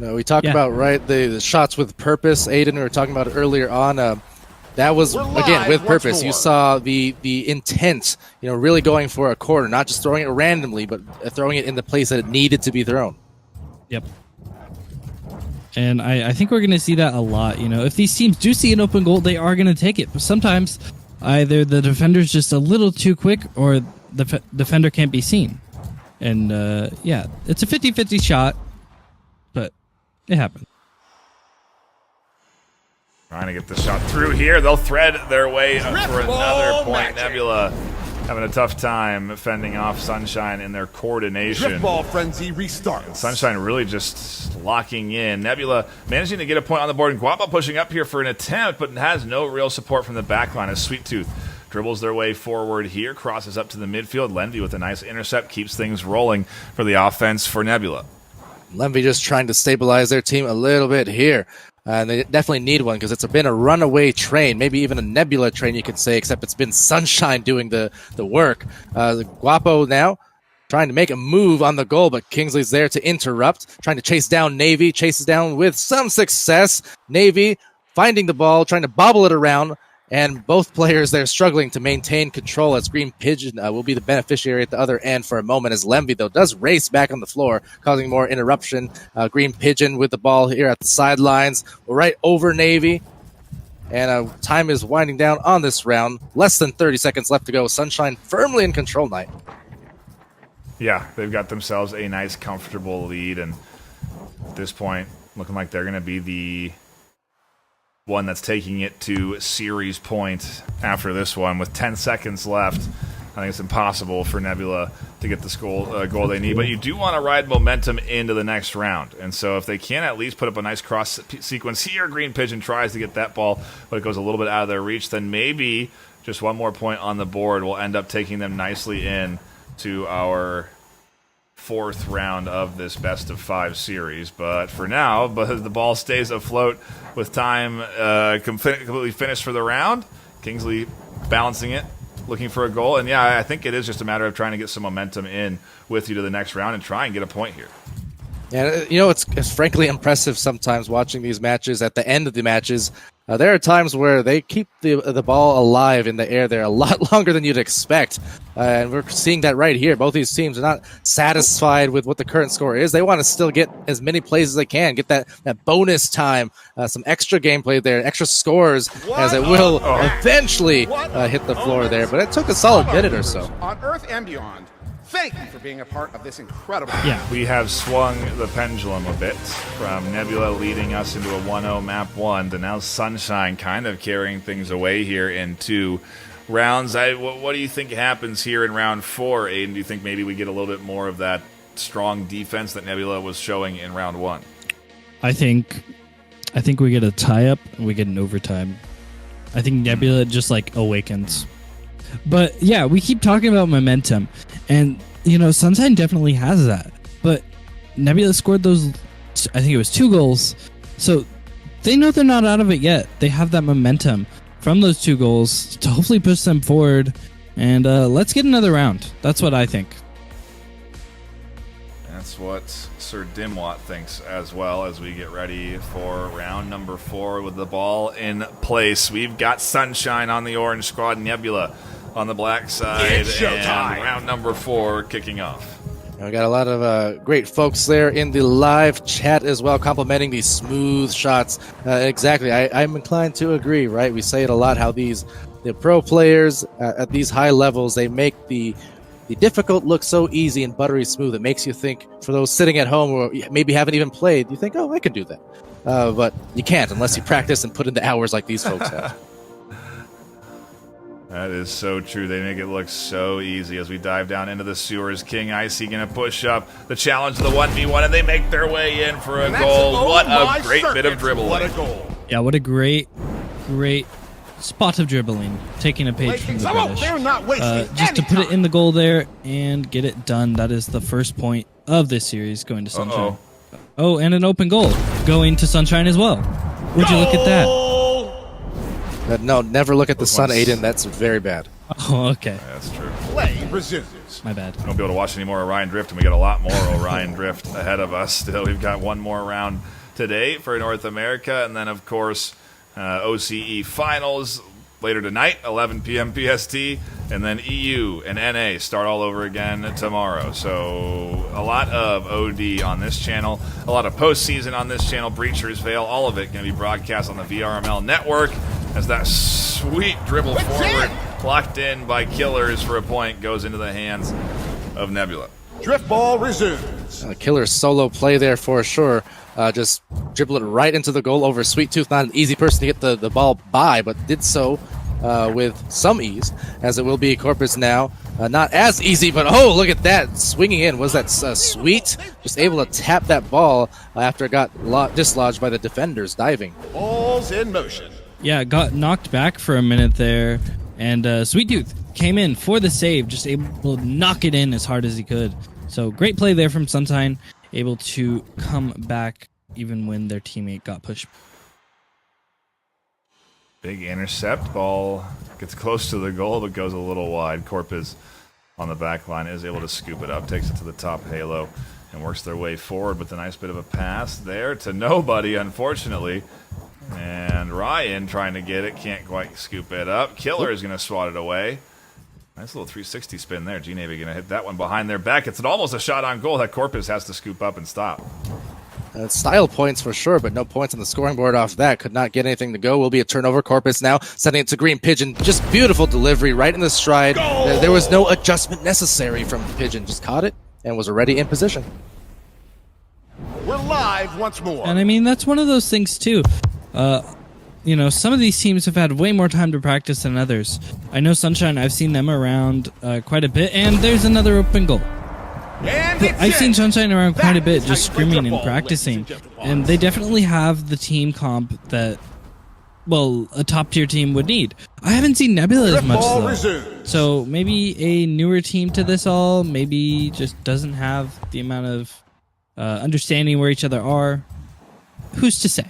We talked about the shots with purpose. Aiden, we were talking about it earlier on. That was again with purpose. You saw the intent, really going for a corner, not just throwing it randomly, but throwing it in the place that it needed to be thrown. Yep. And I think we're going to see that a lot. If these teams do see an open goal, they are going to take it. But sometimes either the defender's just a little too quick or the defender can't be seen. And it's a 50-50 shot, but it happened. Trying to get the shot through here. They'll thread their way up for another point. Nebula having a tough time fending off Sunshine in their coordination. Ball frenzy restarts. Sunshine really just locking in. Nebula managing to get a point on the board, and Guapa pushing up here for an attempt, but has no real support from the backline as Sweet Tooth dribbles their way forward here, crosses up to the midfield. Lenvy with a nice intercept keeps things rolling for the offense for Nebula. Lenvy just trying to stabilize their team a little bit here. And they definitely need one because it's been a runaway train, maybe even a Nebula train, you could say, except it's been Sunshine doing the work. Guapo now trying to make a move on the goal, but Kingsley's there to interrupt, trying to chase down Navy, chases down with some success. Navy finding the ball, trying to bobble it around, and both players there struggling to maintain control as Green Pigeon will be the beneficiary at the other end for a moment as Lenvy, though, does race back on the floor, causing more interruption. Green Pigeon with the ball here at the sidelines. We're right over Navy, and time is winding down on this round. Less than 30 seconds left to go. Sunshine firmly in control night. Yeah, they've got themselves a nice, comfortable lead, and at this point, looking like they're going to be the one that's taking it to series point after this one. With 10 seconds left, I think it's impossible for Nebula to get the goal they need, but you do want to ride momentum into the next round. And so if they can at least put up a nice cross sequence here, Green Pigeon tries to get that ball, but it goes a little bit out of their reach, then maybe just one more point on the board will end up taking them nicely in to our fourth round of this best of 5 series. But for now, the ball stays afloat with time completely finished for the round. Kingsley balancing it, looking for a goal. And yeah, I think it is just a matter of trying to get some momentum in with you to the next round and try and get a point here. Yeah, it's frankly impressive sometimes watching these matches. At the end of the matches, there are times where they keep the ball alive in the air there a lot longer than you'd expect. And we're seeing that right here. Both these teams are not satisfied with what the current score is. They want to still get as many plays as they can, get that bonus time, some extra gameplay there, extra scores, as it will eventually hit the floor there. But it took a solid minute or so. On Earth and beyond, thank you for being a part of this incredible... Yeah. We have swung the pendulum a bit from Nebula leading us into a 1-0 map 1 to now Sunshine kind of carrying things away here in 2 rounds. What do you think happens here in round 4, Aiden? Do you think maybe we get a little bit more of that strong defense that Nebula was showing in round 1? I think we get a tie-up and we get an overtime. I think Nebula just awakens. But yeah, we keep talking about momentum, and Sunshine definitely has that. But Nebula scored those, I think it was 2 goals. So they know they're not out of it yet. They have that momentum from those 2 goals to hopefully push them forward. And let's get another round. That's what I think. That's what Sir Dimwat thinks as well, as we get ready for round number 4 with the ball in place. We've got Sunshine on the orange squad, Nebula on the black side, It's showtime. and round number 4 kicking off. We got a lot of great folks there in the live chat as well, complimenting these smooth shots. Exactly, I'm inclined to agree. Right, we say it a lot how the pro players at these high levels, they make the difficult look so easy and buttery smooth. It makes you think, for those sitting at home or maybe haven't even played, you think, oh, I can do that. But you can't unless you practice and put in the hours like these folks have. That is so true. They make it look so easy as we dive down into the sewers. King Icy going to push up the challenge of the 1v1, and they make their way in for a And that's goal. What my a great bit of circuit. dribbling. What a goal. Yeah, what a great spot of dribbling. Taking a page from the Come on, British. they're not wasting Just to any put it time. in the goal there and get it done. That is the first point of this series going to Sunshine. Oh, and an open goal going to Sunshine as well. Would you look at that? No, never look at the sun, ones- Aiden. That's very bad. Oh, okay. Yeah, that's true. Play resumes. My bad. We won't be able to watch any more Orion Drift, and we got a lot more Orion Drift ahead of us still. We've got one more round today for North America, and then, of course, OCE Finals later tonight, 11 p.m. PST, and then EU and NA start all over again tomorrow. So a lot of OD on this channel, a lot of postseason on this channel, Breacher's Veil, all of it going to be broadcast on the Vrml network as that sweet dribble forward, locked in by Killers for a point, goes into the hands of Nebula. Drift ball resumes. Killer solo play there for sure. Just dribble it right into the goal over Sweet Tooth. Not an easy person to get the ball by, but did so with some ease, as it will be Corpus now. Not as easy, but oh, look at that. Swinging in. Was that Sweet? Just able to tap that ball after it got dislodged by the defenders diving. Balls in motion. Yeah, got knocked back for a minute there, and Sweet Tooth came in for the save, just able to knock it in as hard as he could. So great play there from Sunshine, able to come back even when their teammate got pushed. Big intercept. Ball gets close to the goal, but goes a little wide. Corpus on the back line is able to scoop it up, takes it to the top halo, and works their way forward with a nice bit of a pass there to nobody, unfortunately. And Ryan trying to get it, can't quite scoop it up. Killer is going to swat it away. Nice little 360 spin there. G-Navy going to hit that one behind their back. It's almost a shot on goal that Corpus has to scoop up and stop. Style points for sure, but no points on the scoring board off that. Could not get anything to go. Will be a turnover. Corpus now sending it to Green Pigeon. Just beautiful delivery right in the stride. There was no adjustment necessary from Pigeon. Just caught it and was already in position. We're live once more. And I mean, that's one of those things too. You know, some of these teams have had way more time to practice than others. I know Sunshine, I've seen them around quite a bit, and there's another open goal. And But it's I've seen in. Sunshine around quite a That bit, is just how you play screaming and football, practicing. ladies and gentlemen. And they definitely have the team comp that, well, a top tier team would need. I haven't seen Nebula as Drift much ball though. resumes. So maybe a newer team to this all, maybe just doesn't have the amount of understanding where each other are. Who's to say?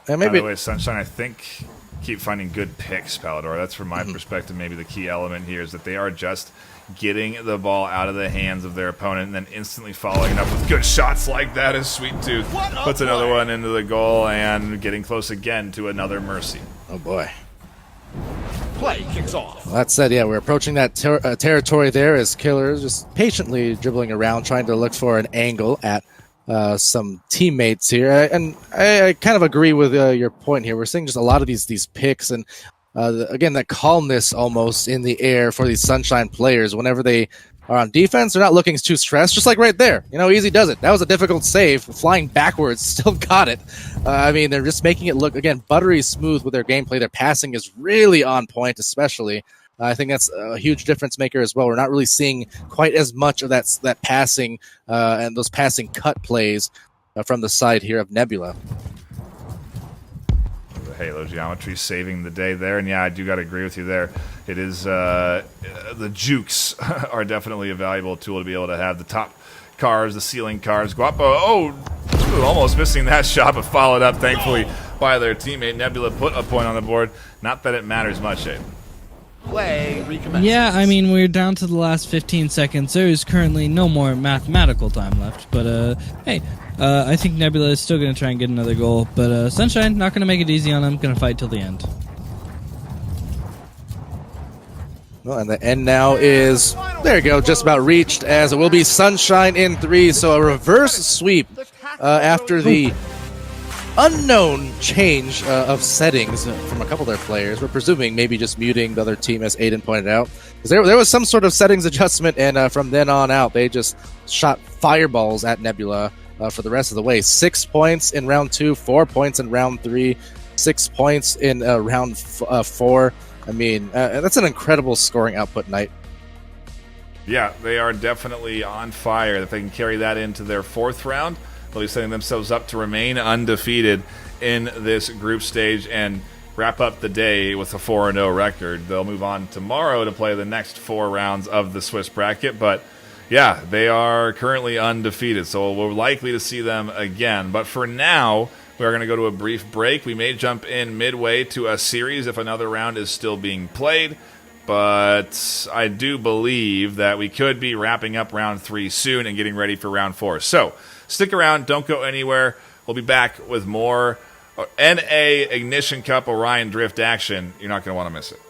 And By maybe the way, Sunshine, I think, keep finding good picks, Palador. That's from my perspective, maybe the key element here is that they are just getting the ball out of the hands of their opponent and then instantly following it up with good shots like that as Sweet Tooth What a puts another play. one into the goal and getting close again to another mercy. oh boy. Play kicks off. Well, that said, yeah, we're approaching that territory there as Killer just patiently dribbling around, trying to look for an angle at some teammates here. And I kind of agree with your point here. We're seeing just a lot of these picks and, again, that calmness almost in the air for these Sunshine players. Whenever they are on defense, they're not looking too stressed, just like right there. You know, easy does it. That was a difficult save. Flying backwards, still got it. I mean, they're just making it look, again, buttery smooth with their gameplay. Their passing is really on point, especially. I think that's a huge difference maker as well. We're not really seeing quite as much of that passing and those passing cut plays from the side here of Nebula. The Halo geometry saving the day there, and yeah, I do got to agree with you there. It is the jukes are definitely a valuable tool to be able to have. The top cars, the ceiling cars. Guapo, Ooh, almost missing that shot, but followed up, thankfully, by their teammate. Nebula put a point on the board. Not that it matters much, Aiden. Play recommence. Yeah, I mean, we're down to the last 15 seconds. There is currently no more mathematical time left. But, hey, I think Nebula is still going to try and get another goal. But Sunshine, not going to make it easy on him. Going to fight till the end. Well, and the end now is, there you go, just about reached, as it will be Sunshine in 3. So a reverse sweep after the unknown change of settings from a couple of their players. We're presuming maybe just muting the other team, as Aiden pointed out. Because there was some sort of settings adjustment, and from then on out, they just shot fireballs at Nebula for the rest of the way. 6 points in round 2, 4 points in round 3, 6 points in round 4. I mean, that's an incredible scoring output night. Yeah, they are definitely on fire. If they can carry that into their 4th round, they'll be setting themselves up to remain undefeated in this group stage and wrap up the day with a 4-0 record. They'll move on tomorrow to play the next 4 rounds of the Swiss bracket, but yeah, they are currently undefeated, so we're likely to see them again. But for now, we are going to go to a brief break. We may jump in midway to a series if another round is still being played, but I do believe that we could be wrapping up round 3 soon and getting ready for round 4. So stick around, don't go anywhere. We'll be back with more NA Ignition Cup Orion Drift action. You're not going to want to miss it.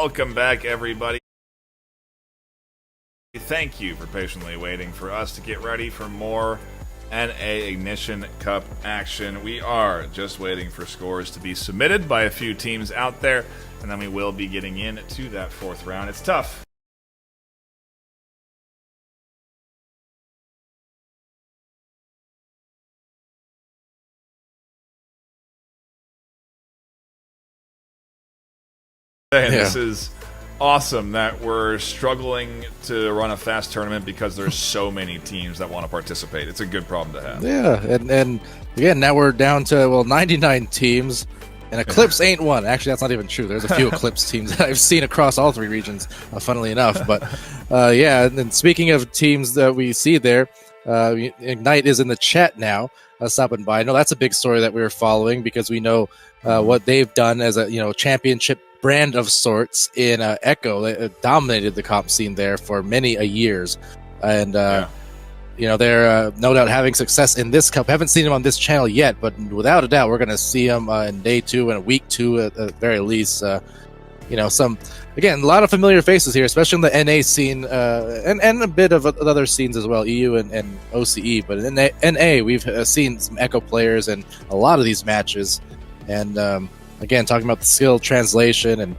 Welcome back, everybody. Thank you for patiently waiting for us to get ready for more NA Ignition Cup action. We are just waiting for scores to be submitted by a few teams out there, and then we will be getting into that fourth round. It's tough. And this is awesome that we're struggling to run a fast tournament because there's so many teams that want to participate. It's a good problem to have. Yeah, and again, now we're down to 99 teams, and Eclipse ain't one. Actually, that's not even true. There's a few Eclipse teams that I've seen across all three regions, funnily enough. But yeah, and speaking of teams that we see there, Ignite is in the chat now, stopping by. I know that's a big story that we were following because we know what they've done as a championship brand of sorts in Echo. They dominated the comp scene there for many a years, and they're no doubt having success in this cup. Haven't seen them on this channel yet, but without a doubt we're going to see them in day 2 and week 2 at the very least. Some, again, a lot of familiar faces here, especially in the NA scene, and a bit of other scenes as well, EU and OCE. But in NA, we've seen some Echo players in a lot of these matches, and again, talking about the skill translation, and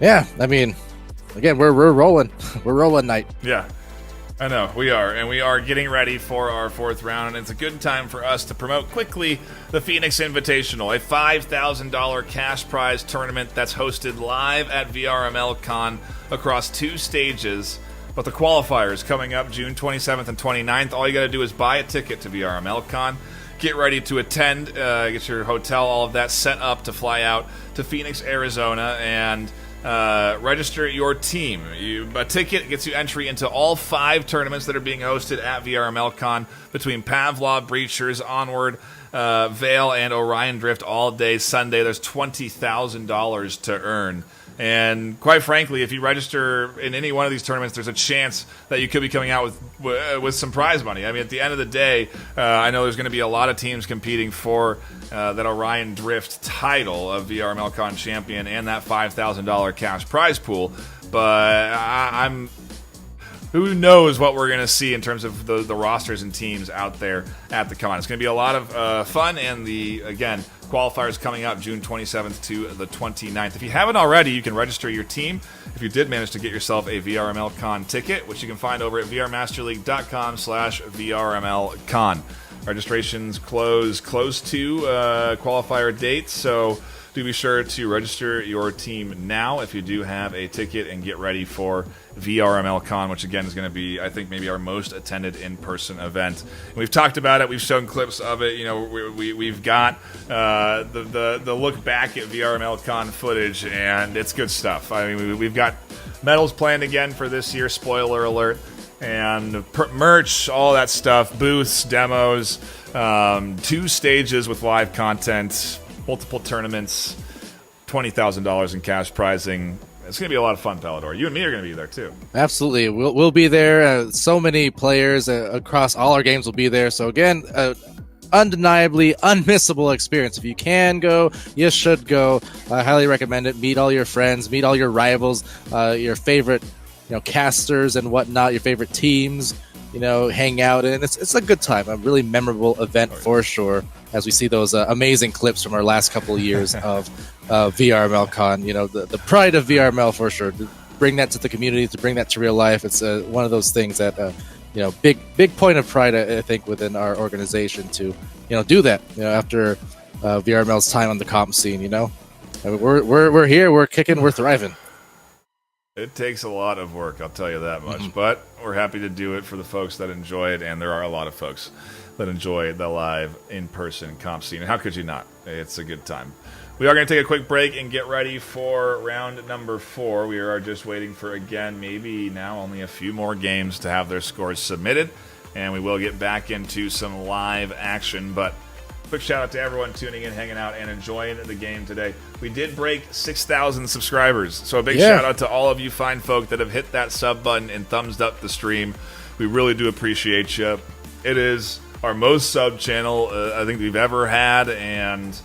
yeah, I mean, again, we're rolling. We're rolling, Knight. Yeah, I know, we are. And we are getting ready for our fourth round, and it's a good time for us to promote quickly the Phoenix Invitational, a $5,000 cash prize tournament that's hosted live at VRML Con across 2 stages. But the qualifiers coming up June 27th and 29th. All you got to do is buy a ticket to VRML Con. Get ready to attend, get your hotel, all of that set up to fly out to Phoenix, Arizona, and register your team. A ticket gets you entry into all 5 tournaments that are being hosted at VRMLCon between Pavlov, Breachers, Onward, Veil, and Orion Drift all day Sunday. There's $20,000 to earn. And quite frankly, if you register in any one of these tournaments, there's a chance that you could be coming out with some prize money. I mean, at the end of the day, I know there's going to be a lot of teams competing for that Orion Drift title of VRMLCon champion and that $5,000 cash prize pool. But I'm who knows what we're going to see in terms of the rosters and teams out there at the con. It's going to be a lot of fun, and again, qualifiers coming up June 27th to the 29th. If you haven't already, you can register your team. If you did manage to get yourself a VRML Con ticket, which you can find over at vrmasterleague.com/VRMLCon. Registrations close to qualifier dates, so do be sure to register your team now if you do have a ticket and get ready for VRML Con, which again is going to be, I think, maybe our most attended in-person event. And we've talked about it. We've shown clips of it. We've got the look back at VRML Con footage, and it's good stuff. I mean, we've got medals planned again for this year. Spoiler alert. And merch, all that stuff, booths, demos, 2 stages with live content, multiple tournaments, $20,000 in cash prizing. It's going to be a lot of fun, Palador. You and me are going to be there, too. Absolutely. We'll be there. So many players across all our games will be there. So, again, undeniably unmissable experience. If you can go, you should go. I highly recommend it. Meet all your friends. Meet all your rivals, your favorite casters and whatnot, your favorite teams. Hang out. And it's a good time. A really memorable event for sure, as we see those amazing clips from our last couple of years of VRMLCon. The pride of VRML for sure. To bring that to the community, to bring that to real life. It's one of those things that, big point of pride, I think, within our organization to, do that, after VRML's time on the comp scene, I mean, we're here, we're kicking, we're thriving. It takes a lot of work, I'll tell you that much. But we're happy to do it for the folks that enjoy it, and there are a lot of folks that enjoy the live, in-person comp scene. And how could you not? It's a good time. We are going to take a quick break and get ready for round number 4. We are just waiting for, again, maybe now only a few more games to have their scores submitted, and we will get back into some live action. But quick shout out to everyone tuning in, hanging out, and enjoying the game today. We did break 6,000 subscribers, so a big shout out to all of you fine folk that have hit that sub button and thumbs up the stream. We really do appreciate you. It is our most sub channel I think we've ever had, and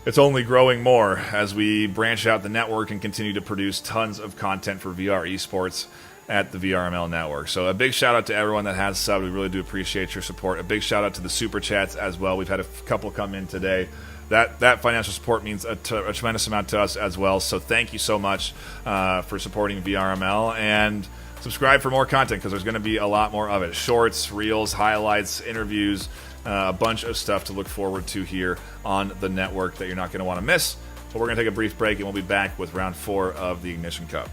it's only growing more as we branch out the network and continue to produce tons of content for VR esports at the VRML network. So a big shout out to everyone that has subbed. We really do appreciate your support. A big shout out to the super chats as well. We've had a couple come in today. That financial support means a tremendous amount to us as well. So thank you so much for supporting VRML, and subscribe for more content because there's going to be a lot more of it. Shorts, reels, highlights, interviews, a bunch of stuff to look forward to here on the network that you're not going to want to miss. But we're going to take a brief break, and we'll be back with round 4 of the Ignition Cup.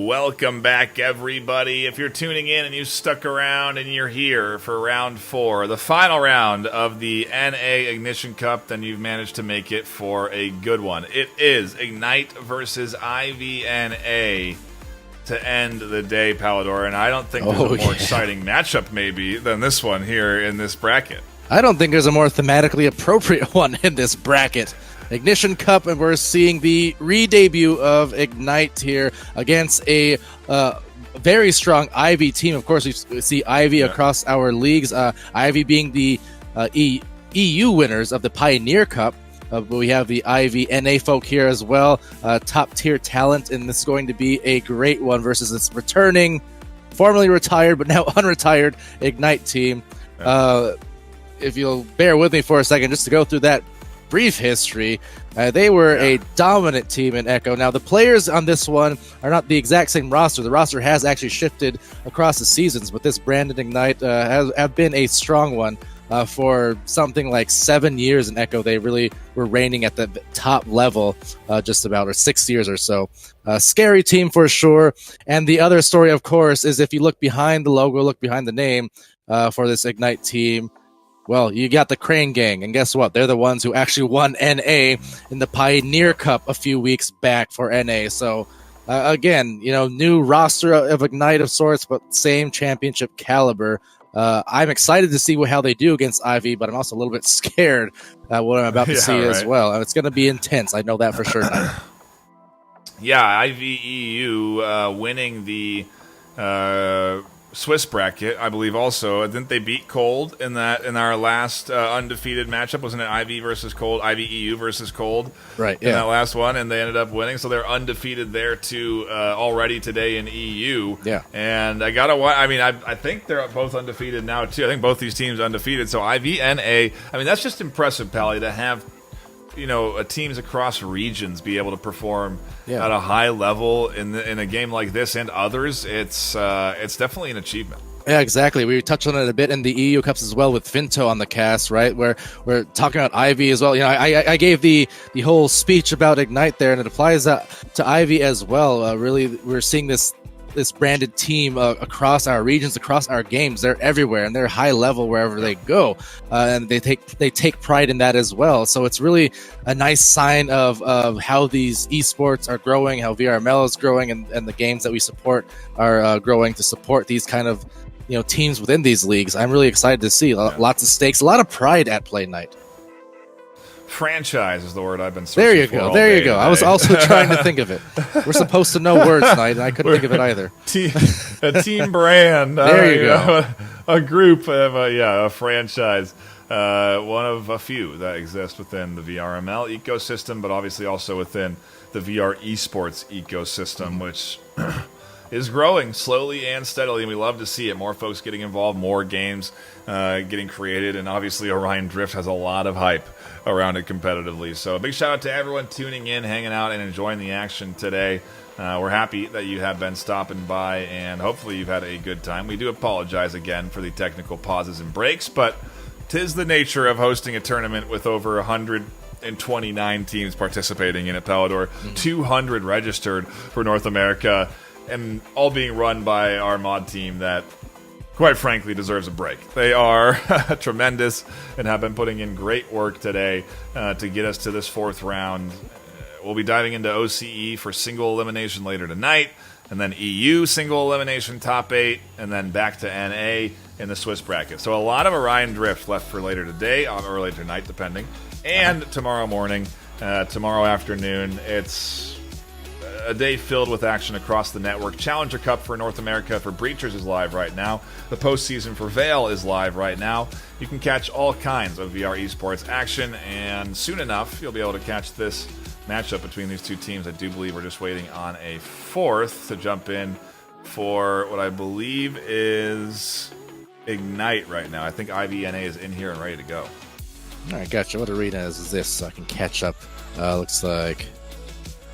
Welcome back, everybody. If you're tuning in and you stuck around and you're here for round 4, the final round of the NA Ignition Cup, then you've managed to make it for a good one. It is Ignite versus IVNA to end the day, Palador, and I don't think there's a more exciting matchup maybe than this one here in this bracket. I don't think there's a more thematically appropriate one in this bracket. Ignition Cup, and we're seeing the re-debut of Ignite here against a very strong Ivy team. Of course, we see Ivy across our leagues, Ivy being the EU winners of the Pioneer Cup. But we have the Ivy NA folk here as well, top-tier talent, and this is going to be a great one versus this returning, formerly retired, but now unretired Ignite team. If you'll bear with me for a second, just to go through that brief history, they were a dominant team in Echo. Now, the players on this one are not the exact same roster. The roster has actually shifted across the seasons, but this Brandon Ignite have been a strong one for something like 7 years in Echo. They really were reigning at the top level just about, or 6 years or so. Scary team for sure. And the other story, of course, is if you look behind the logo, look behind the name for this Ignite team, well, you got the Crane Gang, and guess what? They're the ones who actually won NA in the Pioneer Cup a few weeks back for NA. So, again, new roster of Ignite of sorts, but same championship caliber. I'm excited to see how they do against Ivy, but I'm also a little bit scared at what I'm about to see as well. And it's going to be intense. I know that for sure. Yeah, IVEU winning the Swiss bracket, I believe. Also, didn't they beat Cold in our last undefeated matchup? Wasn't it IV versus Cold, IVEU versus Cold? Right. Yeah. In that last one, and they ended up winning, so they're undefeated there too already today in EU. Yeah. And I think they're both undefeated now too. I think both these teams undefeated. So IVNA, that's just impressive, Pally, to have teams across regions be able to perform at a high level in a game like this and others. It's definitely an achievement. Yeah, exactly. We touched on it a bit in the EU Cups as well with Finto on the cast, right? Where we're talking about Ivy as well. I gave the whole speech about Ignite there, and it applies to Ivy as well. Really, we're seeing this branded team across our regions, across our games. They're everywhere, and they're high level wherever they go, and they take pride in that as well. So it's really a nice sign of how these esports are growing, how VRML is growing, and the games that we support are growing to support these kind of teams within these leagues. I'm really excited to see lots of stakes, a lot of pride at Play Night. Franchise is the word I've been searching for. There you go. I was also trying to think of it. We're supposed to know words tonight, and I couldn't think of it either. A team brand. There you go. A group of a franchise. One of a few that exist within the VRML ecosystem, but obviously also within the VR esports ecosystem, which is growing slowly and steadily, and we love to see it. More folks getting involved, more games getting created, and obviously Orion Drift has a lot of hype around it competitively. So a big shout out to everyone tuning in, hanging out, and enjoying the action today. We're happy that you have been stopping by, and hopefully you've had a good time. We do apologize again for the technical pauses and breaks, but 'tis the nature of hosting a tournament with over 129 teams participating in it, Palador. 200 registered for North America, and all being run by our mod team that, quite frankly, deserves a break. They are tremendous and have been putting in great work today to get us to this fourth round. We'll be diving into OCE for single elimination later tonight, and then EU single elimination top 8, and then back to NA in the Swiss bracket. So a lot of Orion Drift left for later today, or later tonight, depending, and tomorrow morning, tomorrow afternoon. It's a day filled with action across the network. Challenger Cup for North America for Breachers is live right now. The postseason for Vrml is live right now. You can catch all kinds of VR esports action, and soon enough, you'll be able to catch this matchup between these two teams. I do believe we're just waiting on a fourth to jump in for what I believe is Ignite right now. I think IVNA is in here and ready to go. All right, gotcha. What arena is this so I can catch up? Looks like...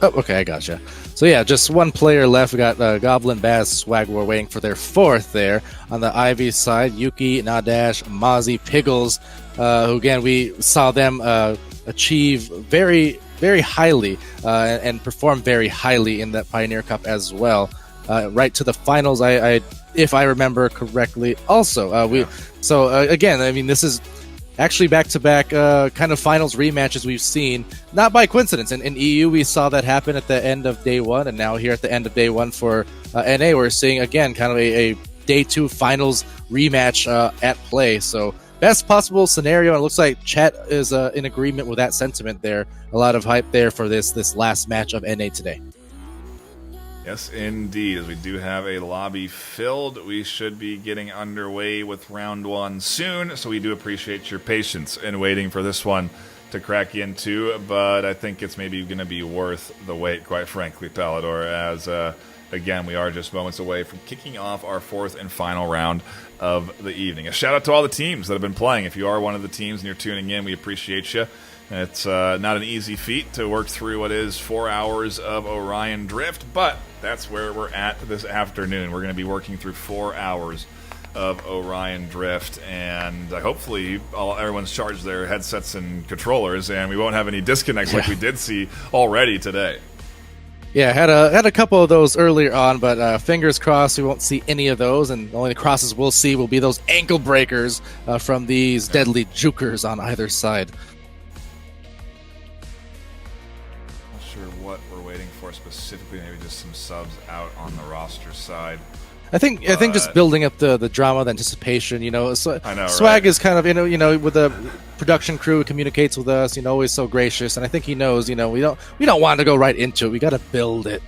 Oh, okay, I gotcha. So yeah, just one player left. We got Goblin, Baz, Swag War waiting for their fourth there. On the Ivy side, Yuki, Nadash, Mozzie, Piggles, who again, we saw them achieve very, very highly and perform very highly in that Pioneer Cup as well. right to the finals. If I remember correctly, also again, I mean, this is actually back-to-back kind of finals rematches we've seen, not by coincidence. In EU, we saw that happen at the end of day one, and now here at the end of day one for NA, we're seeing, again, kind of a day two finals rematch at play. So best possible scenario, and it looks like chat is in agreement with that sentiment there. A lot of hype there for this last match of NA today. Yes, indeed. As we do have a lobby filled, we should be getting underway with round one soon. So we do appreciate your patience in waiting for this one to crack into. But I think it's maybe going to be worth the wait, quite frankly, Palador, as again, we are just moments away from kicking off our fourth and final round of the evening. A shout out to all the teams that have been playing. If you are one of the teams and you're tuning in, we appreciate you. It's not an easy feat to work through what is 4 hours of Orion Drift, but that's where we're at this afternoon. We're going to be working through 4 hours of Orion Drift, and hopefully everyone's charged their headsets and controllers, and we won't have any disconnects like we did see already today. Yeah, had a couple of those earlier on, but fingers crossed we won't see any of those, and the only crosses we'll see will be those ankle breakers from these deadly jukers on either side. What we're waiting for specifically, maybe just some subs out on the roster side. I think just building up the drama, the anticipation. You know, so I know, Swag right? is kind of you know with the production crew who communicates with us. You know, always so gracious, and I think he knows. You know, we don't want to go right into it. We got to build it.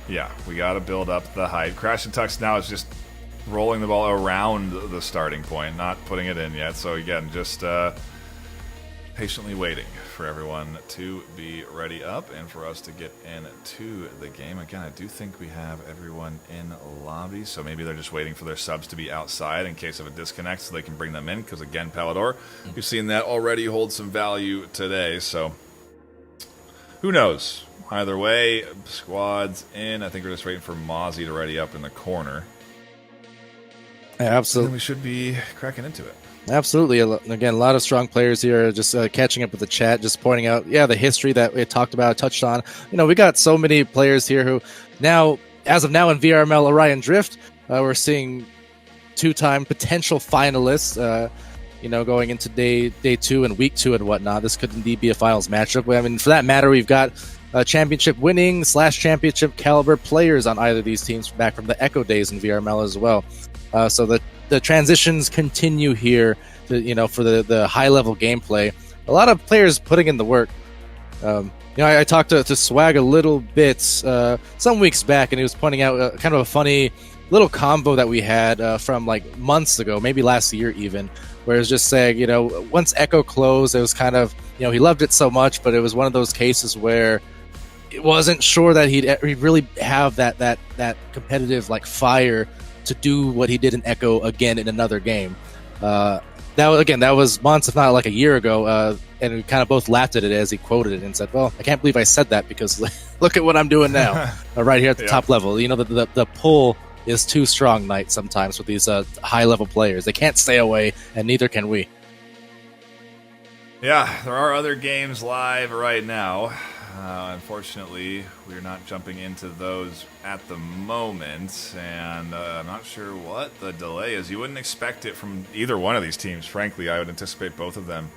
Yeah, we got to build up the hype. Crash and Tux now is just rolling the ball around the starting point, not putting it in yet. So again, just patiently waiting for everyone to be ready up and for us to get into the game. Again, I do think we have everyone in lobby, so maybe they're just waiting for their subs to be outside in case of a disconnect so they can bring them in, because again, Palador, we've seen that already hold some value today, so who knows? Either way, squads in. I think we're just waiting for Mozzie to ready up in the corner. Yeah, absolutely. And we should be cracking into it. Absolutely. Again, a lot of strong players here, just catching up with the chat, just pointing out, the history that we talked about, touched on. You know, we got so many players here who now, as of now in VRML Orion Drift, we're seeing two-time potential finalists, going into day two and week two and whatnot. This could indeed be a finals matchup. I mean, for that matter, we've got championship winning / championship caliber players on either of these teams back from the Echo days in VRML as well. So the transitions continue here, for the high level gameplay. A lot of players putting in the work. I talked to Swag a little bit some weeks back, and he was pointing out kind of a funny little combo that we had from like months ago, maybe last year even, where it was just saying, once Echo closed, it was kind of, he loved it so much, but it was one of those cases where it wasn't sure that he'd really have that competitive like fire to do what he did in Echo again in another game. That was months, if not like a year ago, and we kind of both laughed at it as he quoted it and said, well, I can't believe I said that, because look at what I'm doing now, right here at the top level. The pull is too strong, Knight, sometimes with these high-level players. They can't stay away, and neither can we. Yeah, there are other games live right now. Unfortunately, we're not jumping into those at the moment, and I'm not sure what the delay is. You wouldn't expect it from either one of these teams, frankly. I would anticipate both of them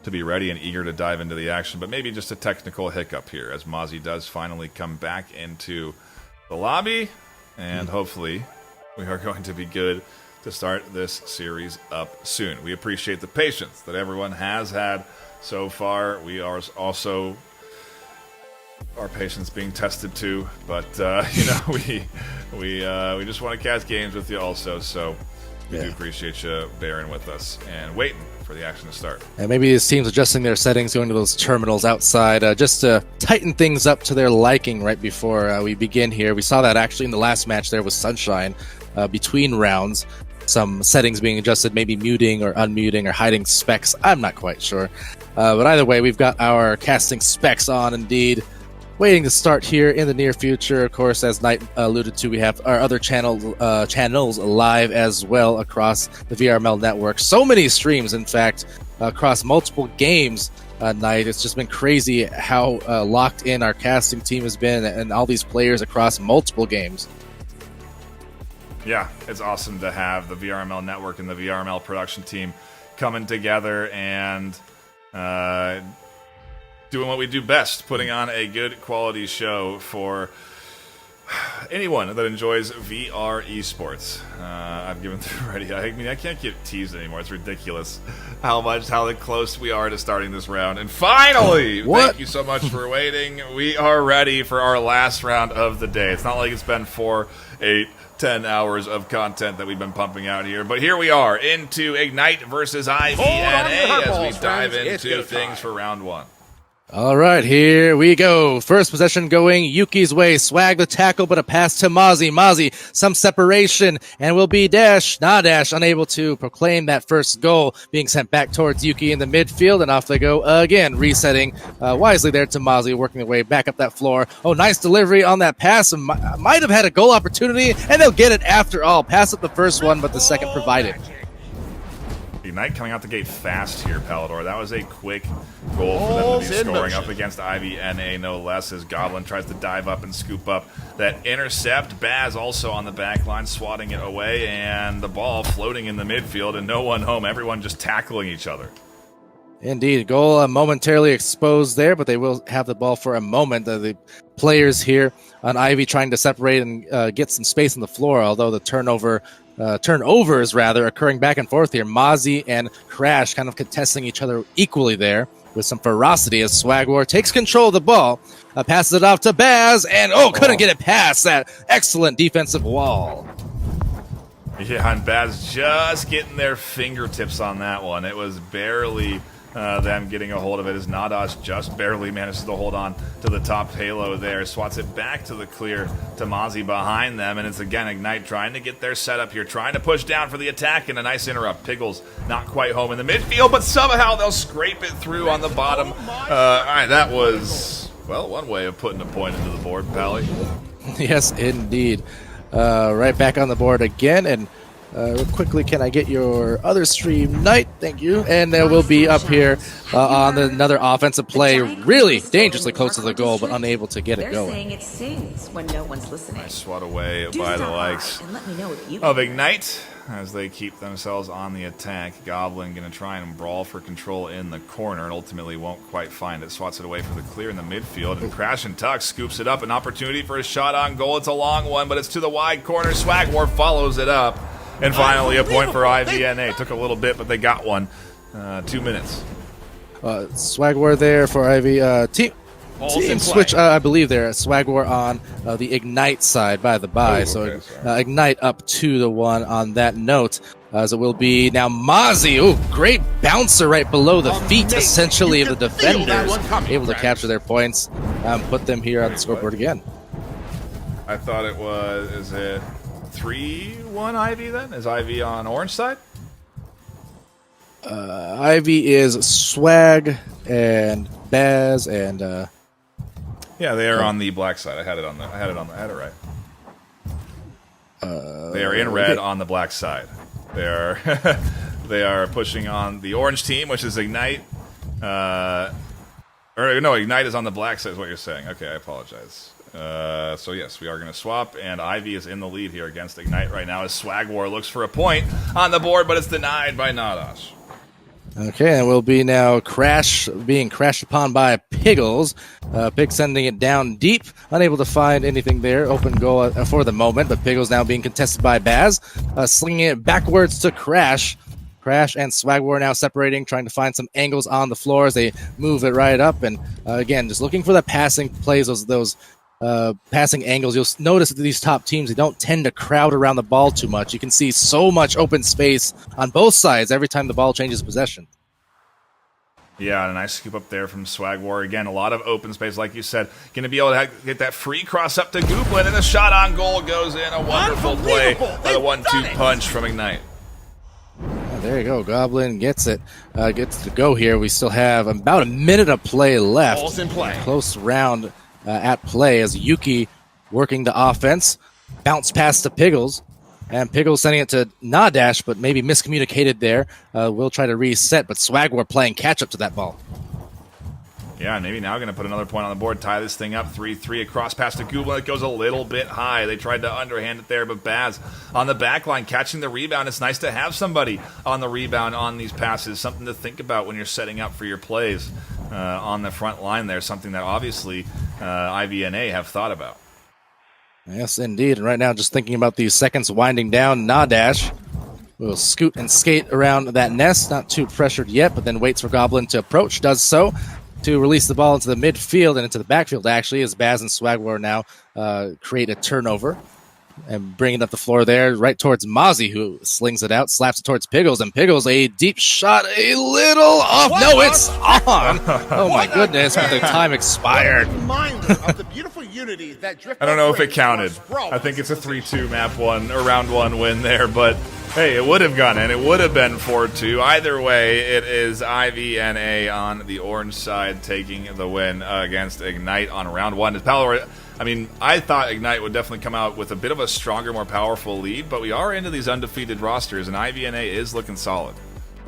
to be ready and eager to dive into the action, but maybe just a technical hiccup here as Mozzie does finally come back into the lobby, and hopefully we are going to be good to start this series up soon. We appreciate the patience that everyone has had so far. We are also our patience being tested too, but we just want to cast games with you also, so we do appreciate you bearing with us and waiting for the action to start. And maybe these teams adjusting their settings, going to those terminals outside, just to tighten things up to their liking right before we begin here. We saw that actually in the last match there with Sunshine between rounds. Some settings being adjusted, maybe muting or unmuting or hiding specs. I'm not quite sure. But either way, we've got our casting specs on indeed. Waiting to start here in the near future. Of course, as Knight alluded to, we have our other channels live as well across the VRML network. So many streams, in fact. across multiple games. Night. It's just been crazy how locked in our casting team has been, and all these players across multiple games. Yeah, it's awesome to have the VRML network and the VRML production team coming together and doing what we do best, putting on a good quality show for anyone that enjoys VR esports. I've given through already. I mean, I can't get teased anymore. It's ridiculous how close we are to starting this round. And finally, thank you so much for waiting. We are ready for our last round of the day. It's not like it's been 4, 8, 10 hours of content that we've been pumping out here. But here we are into Ignite versus IVNA as we dive into things for round 1. All right, here we go. First possession going Yuki's way. Swag the tackle, but a pass to Mozzie. Mozzie, some separation, and will be Nadash unable to proclaim that first goal, being sent back towards Yuki in the midfield, and off they go again, resetting wisely there to Mozzie, working their way back up that floor. Oh, nice delivery on that pass. Might have had a goal opportunity, and they'll get it after all. Pass up the first one, but the second provided. Ignite coming out the gate fast here, Palador. That was a quick goal for them to be scoring up against IVNA, no less, as Goblin tries to dive up and scoop up that intercept. Baz also on the back line, swatting it away, and the ball floating in the midfield, and no one home. Everyone just tackling each other. Indeed, goal momentarily exposed there, but they will have the ball for a moment. The players here on Ivy trying to separate and get some space on the floor, although the turnovers rather occurring back and forth here. Mozzie and Crash kind of contesting each other equally there with some ferocity as Swagwar takes control of the ball, passes it off to Baz, and couldn't get it past that excellent defensive wall. Yeah, and Baz just getting their fingertips on that one. It was barely them getting a hold of it as Nadash just barely manages to hold on to the top halo there. Swats it back to the clear to Mozzie behind them, and it's again Ignite trying to get their setup here, trying to push down for the attack, and a nice interrupt. Piggles not quite home in the midfield, but somehow they'll scrape it through on the bottom. All right, that was, well, one way of putting a point into the board, Pally. Yes, indeed. Right back on the board again, and real quickly, can I get your other stream, Knight? Thank you. And we'll be up here on another offensive play, really dangerously close to the goal, but unable to get it going. Saying it stings when no one's listening. Nice swat away by the likes and let me know if you of Ignite as they keep themselves on the attack. Goblin going to try and brawl for control in the corner and ultimately won't quite find it. Swats it away for the clear in the midfield, and Crash and Tuck scoops it up. An opportunity for a shot on goal. It's a long one, but it's to the wide corner. Swagwar follows it up. And finally, a point for IVNA. Took a little bit, but they got one. 2 minutes. Swagwar there for Ivy. Team switch, I believe there. Swagwar on the Ignite side by the by. So Ignite up 2-1 on that note. As it will be now Mozzie. Oh, great bouncer right below the feet, essentially, of the defenders. Able to capture their points. Put them here on the scoreboard again. I thought it was, is it 3-1 Ivy then? Is Ivy on orange side? Ivy is Swag and Baz and yeah, they are on the black side. I had it right. They are in red on the black side. They are they are pushing on the orange team, which is Ignite. Or no, Ignite is on the black side is what you're saying. Okay, I apologize. So yes, we are going to swap, and Ivy is in the lead here against Ignite right now as Swagwar looks for a point on the board, but it's denied by Nadash. Okay, and we'll be now being crashed upon by Piggles. Pig sending it down deep, unable to find anything there. Open goal for the moment, but Piggles now being contested by Baz, slinging it backwards to Crash. Crash and Swagwar now separating, trying to find some angles on the floor as they move it right up, and again, just looking for the passing plays, those passing angles. You'll notice that these top teams, they don't tend to crowd around the ball too much. You can see so much open space on both sides every time the ball changes possession. Yeah, and a nice scoop up there from Swagwar. Again, a lot of open space, like you said. Going to be able to get that free cross up to Gooplin, and the shot on goal goes in. A wonderful play by the 1-2 punch from Ignite. There you go. Goblin gets it. Gets to go here. We still have about a minute of play left. Ball's in play. Close round at play as Yuki working the offense. Bounce pass to Piggles. And Pickle sending it to Nadash, but maybe miscommunicated there. We'll try to reset, but Swagwar playing catch-up to that ball. Yeah, maybe now going to put another point on the board, tie this thing up 3-3 across past to Goobla. It goes a little bit high. They tried to underhand it there, but Baz on the back line catching the rebound. It's nice to have somebody on the rebound on these passes, something to think about when you're setting up for your plays on the front line there, something that obviously IVNA have thought about. Yes, indeed. And right now, just thinking about these seconds winding down, Nadash will scoot and skate around that nest, not too pressured yet, but then waits for Goblin to approach, does so, to release the ball into the midfield and into the backfield, actually, as Baz and Swagwar now create a turnover and bring it up the floor there, right towards Mozzie, who slings it out, slaps it towards Piggles, and Piggles, a deep shot, a little off. No, it's on! Oh, my goodness, but the time expired. Reminder of the beautiful unity that Drift I don't know if it counted. I think it's a 3-2 map one, or round one win there, but hey, it would have gone in. It would have been 4-2. Either way, it is IVNA on the orange side taking the win against Ignite on round one. I mean, I thought Ignite would definitely come out with a bit of a stronger, more powerful lead, but we are into these undefeated rosters, and IVNA is looking solid.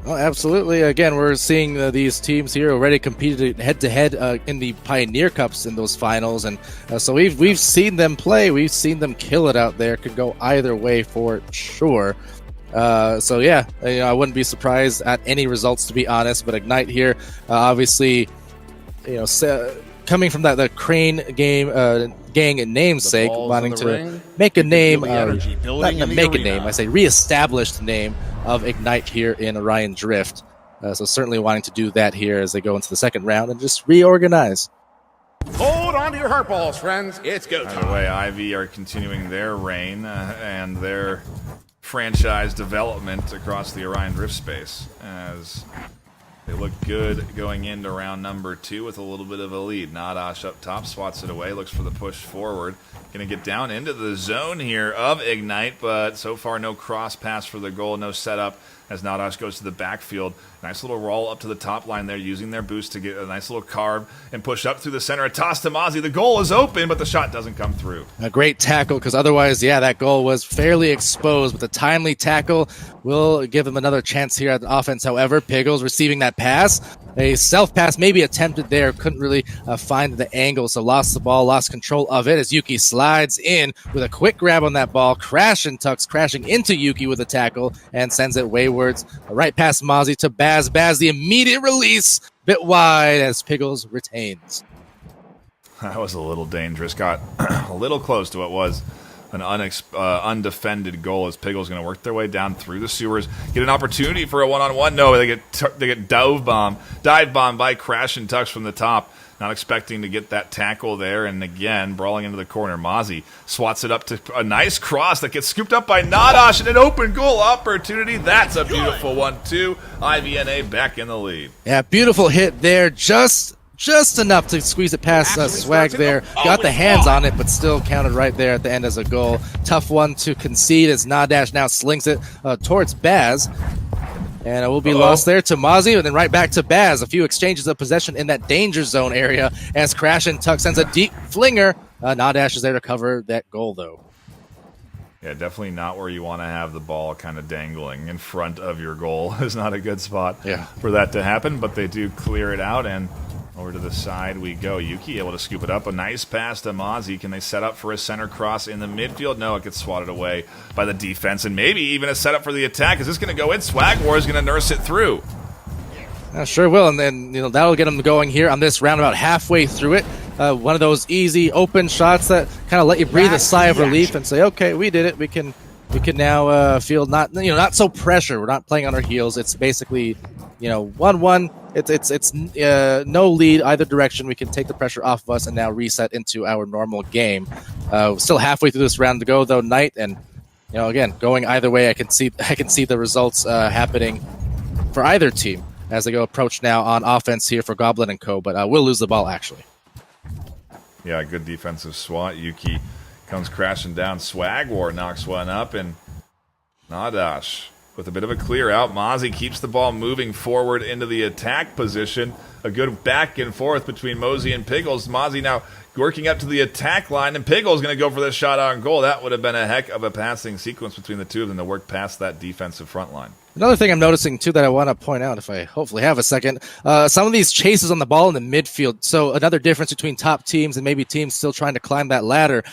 Oh, absolutely. Again, we're seeing these teams here already competed head-to-head in the Pioneer Cups in those finals, and so we've seen them play. We've seen them kill it out there. Could go either way for sure. So yeah, I wouldn't be surprised at any results, to be honest. But Ignite here, obviously, coming from the Crane gang and namesake, wanting to make a name, I say reestablished name of Ignite here in Orion Drift. So certainly wanting to do that here as they go into the second round and just reorganize. Hold on to your heart balls, friends. It's go time. By the way, Ivy are continuing their reign and their franchise development across the Orion Drift space as they look good going into round number 2 with a little bit of a lead. Nadash up top, swats it away, looks for the push forward. Going to get down into the zone here of Ignite, but so far no cross pass for the goal, no setup as Nadash goes to the backfield. Nice little roll up to the top line there, using their boost to get a nice little carve and push up through the center. A toss to Mozzie. The goal is open, but the shot doesn't come through. A great tackle, because otherwise, that goal was fairly exposed. But the timely tackle will give him another chance here at the offense. However, Piggles receiving that pass. A self-pass maybe attempted there. Couldn't really find the angle, so lost the ball, lost control of it as Yuki slides in with a quick grab on that ball. Crash and Tucks crashing into Yuki with a tackle and sends it waywards. Right past Mozzie to Baz. Baz, the immediate release. Bit wide as Piggles retains. That was a little dangerous. Got a little close to what was an undefended goal as Piggle's going to work their way down through the sewers, get an opportunity for a one-on-one. No, they get dive bomb by Crash and Tucks from the top. Not expecting to get that tackle there, and again, brawling into the corner. Mozzie swats it up to a nice cross that gets scooped up by Nadash, and an open goal opportunity. That's a beautiful one, too. IVNA back in the lead. Yeah, beautiful hit there. Just enough to squeeze it past Swag there. Got the hands on it, but still counted right there at the end as a goal. Tough one to concede as Nadash now slings it towards Baz. And it will be lost there to Mozzie, and then right back to Baz. A few exchanges of possession in that danger zone area as Crash and Tuck sends a deep flinger. Nadash is there to cover that goal, though. Yeah, definitely not where you want to have the ball kind of dangling in front of your goal. Is not a good spot for that to happen, but they do clear it out, and over to the side we go. Yuki able to scoop it up. A nice pass to Mozzie. Can they set up for a center cross in the midfield? No, it gets swatted away by the defense, and maybe even a setup for the attack. Is this going to go in? Swagwar is going to nurse it through. Sure will, and then that'll get them going here on this round about halfway through it. One of those easy open shots that kind of let you breathe a sigh of relief and say, okay, we did it. We can now feel not so pressure. We're not playing on our heels. It's basically 1-1. It's no lead either direction. We can take the pressure off of us and now reset into our normal game. Still halfway through this round to go though, Knight, and again going either way. I can see the results happening for either team as they go approach now on offense here for Goblin and Co. But we'll lose the ball actually. Yeah, good defensive swat. Yuki comes crashing down. Swagwar knocks one up, and Nadash with a bit of a clear out. Mozzie keeps the ball moving forward into the attack position. A good back and forth between Mozzie and Piggles. Mozzie now working up to the attack line, and Piggle's going to go for this shot on goal. That would have been a heck of a passing sequence between the two of them to work past that defensive front line. Another thing I'm noticing, too, that I want to point out, if I hopefully have a second, some of these chases on the ball in the midfield. So another difference between top teams and maybe teams still trying to climb that ladder.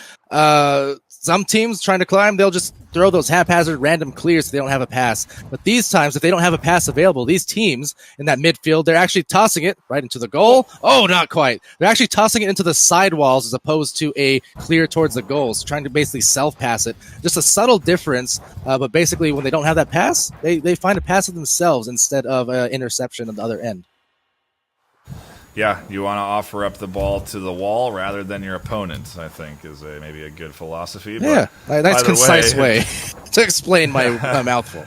Some teams trying to climb, they'll just throw those haphazard random clears so they don't have a pass. But these times, if they don't have a pass available, these teams in that midfield, they're actually tossing it right into the goal. Oh, not quite. They're actually tossing it into the sidewalls as opposed to a clear towards the goals, trying to basically self-pass it. Just a subtle difference, but basically when they don't have that pass, they find a pass of themselves instead of an interception on the other end. Yeah, you want to offer up the ball to the wall rather than your opponent, I think, is maybe a good philosophy. But yeah, that's a concise way to explain my mouthful.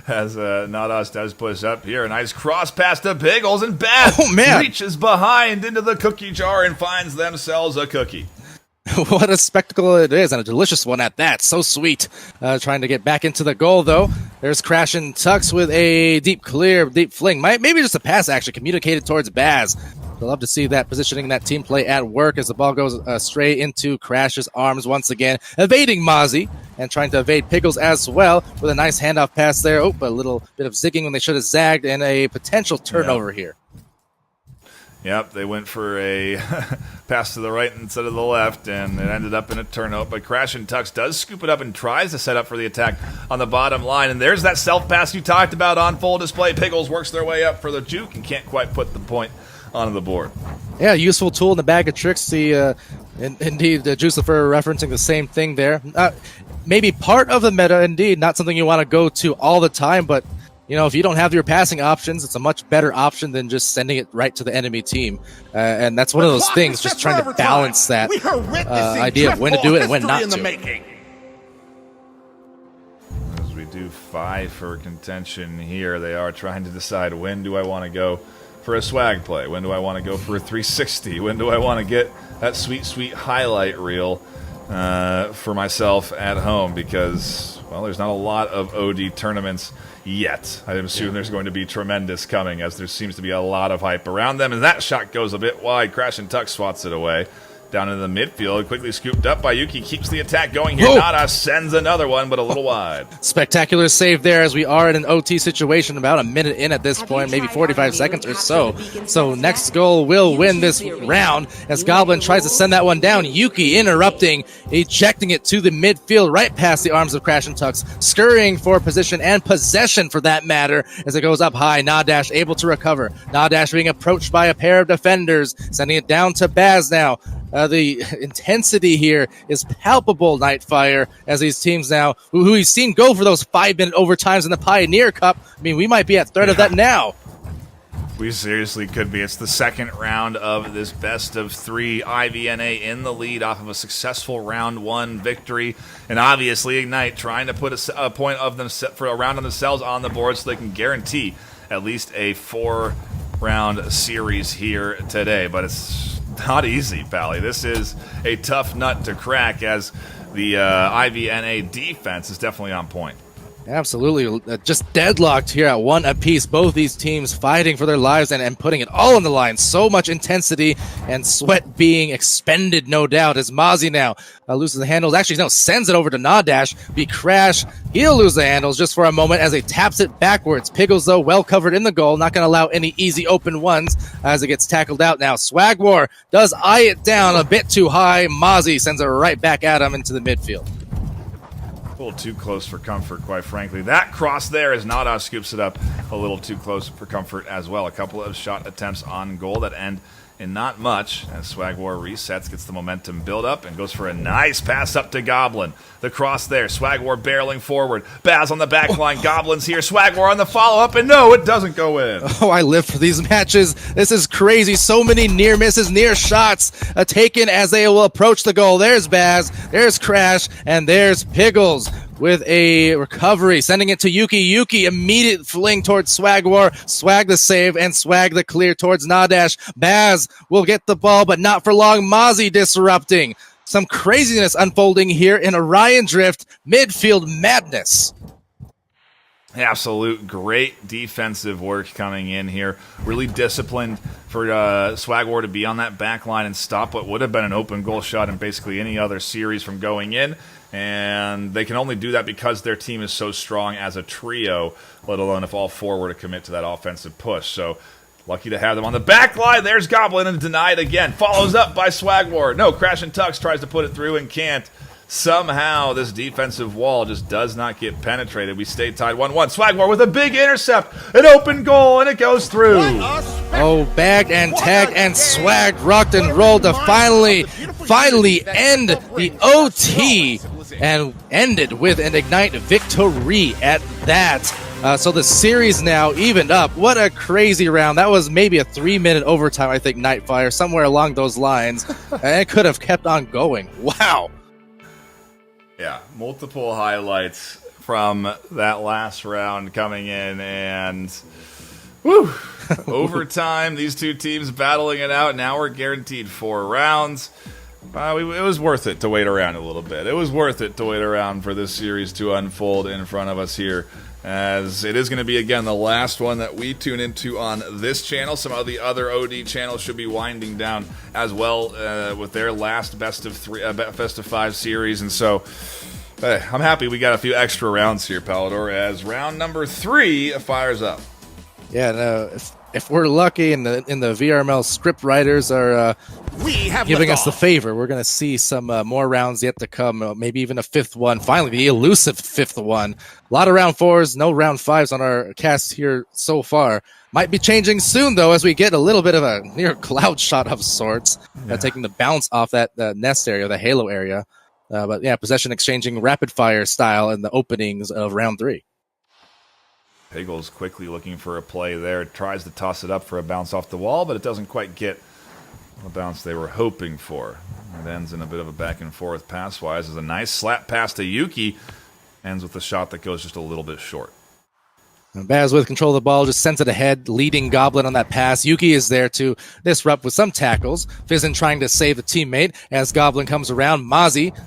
As Nadas does push up here, a nice cross pass to Piggles, and Baz reaches behind into the cookie jar and finds themselves a cookie. What a spectacle it is, and a delicious one at that. So sweet. Trying to get back into the goal, though. There's Crash and Tux with a deep clear, deep fling. Maybe just a pass, actually, communicated towards Baz. I'd love to see that positioning, that team play at work as the ball goes straight into Crash's arms once again, evading Mozzie and trying to evade Pickles as well with a nice handoff pass there. Oh, but a little bit of zigging when they should have zagged, and a potential turnover here. Yep, they went for a pass to the right instead of the left, and it ended up in a turnover. But Crash and Tux does scoop it up and tries to set up for the attack on the bottom line. And there's that self-pass you talked about on full display. Piggles works their way up for the juke and can't quite put the point onto the board. Yeah, useful tool in the bag of tricks. Indeed, Jucifer referencing the same thing there. Maybe part of the meta, indeed, not something you want to go to all the time, but if you don't have your passing options, it's a much better option than just sending it right to the enemy team. And that's one of those things, just trying to balance that idea of when to do it and when not to. As we do 5 for contention here, they are trying to decide, when do I want to go for a swag play? When do I want to go for a 360? When do I want to get that sweet, sweet highlight reel for myself at home? Because, well, there's not a lot of OD tournaments yet. I assume there's going to be tremendous coming, as there seems to be a lot of hype around them. And that shot goes a bit wide. Crash and Tuck swats it away. Down in the midfield, quickly scooped up by Yuki, keeps the attack going here. Nada sends another one, but a little wide. Spectacular save there, as we are in an OT situation, about a minute in at this point, maybe 45 seconds or so. So next goal will win this round, as Goblin tries to send that one down. Yuki interrupting, ejecting it to the midfield, right past the arms of Crash and Tux, scurrying for position and possession for that matter, as it goes up high. Nadash able to recover. Nadash being approached by a pair of defenders, sending it down to Baz now. The intensity here is palpable, Nightfire, as these teams now, who we've seen go for those 5-minute overtimes in the Pioneer Cup. I mean, we might be at threat of that now. We seriously could be. It's the second round of this best of 3. IVNA in the lead off of a successful round 1 victory. And obviously, Ignite trying to put a point of them for a round of themselves on the board so they can guarantee at least a 4-round series here today. But it's not easy, Pally. This is a tough nut to crack, as the IVNA defense is definitely on point. Absolutely. Just deadlocked here at 1 apiece. Both these teams fighting for their lives and putting it all on the line. So much intensity and sweat being expended, no doubt, as Mozzie now loses the handles. Actually, no, sends it over to Nadash. Be Crash. He'll lose the handles just for a moment as he taps it backwards. Piggles, though, well covered in the goal. Not going to allow any easy open ones as it gets tackled out now. Swag War does eye it down a bit too high. Mozzie sends it right back at him into the midfield. A little too close for comfort, quite frankly. That cross there as Nada scoops it up a little too close for comfort as well. A couple of shot attempts on goal that end in not much, as Swag War resets, gets the momentum build up, and goes for a nice pass up to Goblin. The cross there, Swag War barreling forward. Baz on the back line, Goblin's here. Swag War on the follow-up, and no, it doesn't go in. Oh, I live for these matches. This is crazy. So many near misses, near shots taken as they will approach the goal. There's Baz, there's Crash, and there's Piggles with a recovery, sending it to Yuki. Yuki, immediate fling towards Swag War. Swag the save, and Swag the clear towards Nadash. Baz will get the ball, but not for long. Mozzie disrupting. Some craziness unfolding here in Orion Drift. Midfield madness. Absolute great defensive work coming in here. Really disciplined for Swagwar to be on that back line and stop what would have been an open goal shot in basically any other series from going in. And they can only do that because their team is so strong as a trio, let alone if all four were to commit to that offensive push. So lucky to have them on the back line. There's Goblin and denied again. Follows up by Swagwar. No, Crash and Tux tries to put it through and can't. Somehow, this defensive wall just does not get penetrated. We stay tied 1-1. Swagwar with a big intercept, an open goal, and it goes through. Oh, bag and tag and Swag rocked and rolled to finally end the OT and ended with an Ignite victory at that. So the series now evened up. What a crazy round. That was maybe a 3-minute overtime, I think, Nightfire, somewhere along those lines. And it could have kept on going. Wow. Yeah, multiple highlights from that last round coming in, and woo, overtime. These two teams battling it out. Now we're guaranteed 4 rounds. It was worth it to wait around a little bit. It was worth it to wait around for this series to unfold in front of us here, as it is going to be, again, the last one that we tune into on this channel. Some of the other OD channels should be winding down as well with their last best of 5 series. And so I'm happy we got a few extra rounds here, Palador, as round number 3 fires up. Yeah, no, if we're lucky and the VRML script writers are giving us the favor, we're going to see some more rounds yet to come, maybe even a 5th one. Finally, the elusive 5th one. A lot of round 4s, no round 5s on our cast here so far. Might be changing soon, though, as we get a little bit of a near cloud shot of sorts, taking the bounce off that nest area, the halo area. But yeah, possession exchanging rapid fire style in the openings of round 3. Piggles quickly looking for a play there. Tries to toss it up for a bounce off the wall, but it doesn't quite get the bounce they were hoping for. It ends in a bit of a back and forth pass-wise. There's a nice slap pass to Yuki. Ends with a shot that goes just a little bit short. And Baz with control of the ball just sends it ahead, leading Goblin on that pass. Yuki is there to disrupt with some tackles. Fizzin trying to save the teammate as Goblin comes around. Mozzie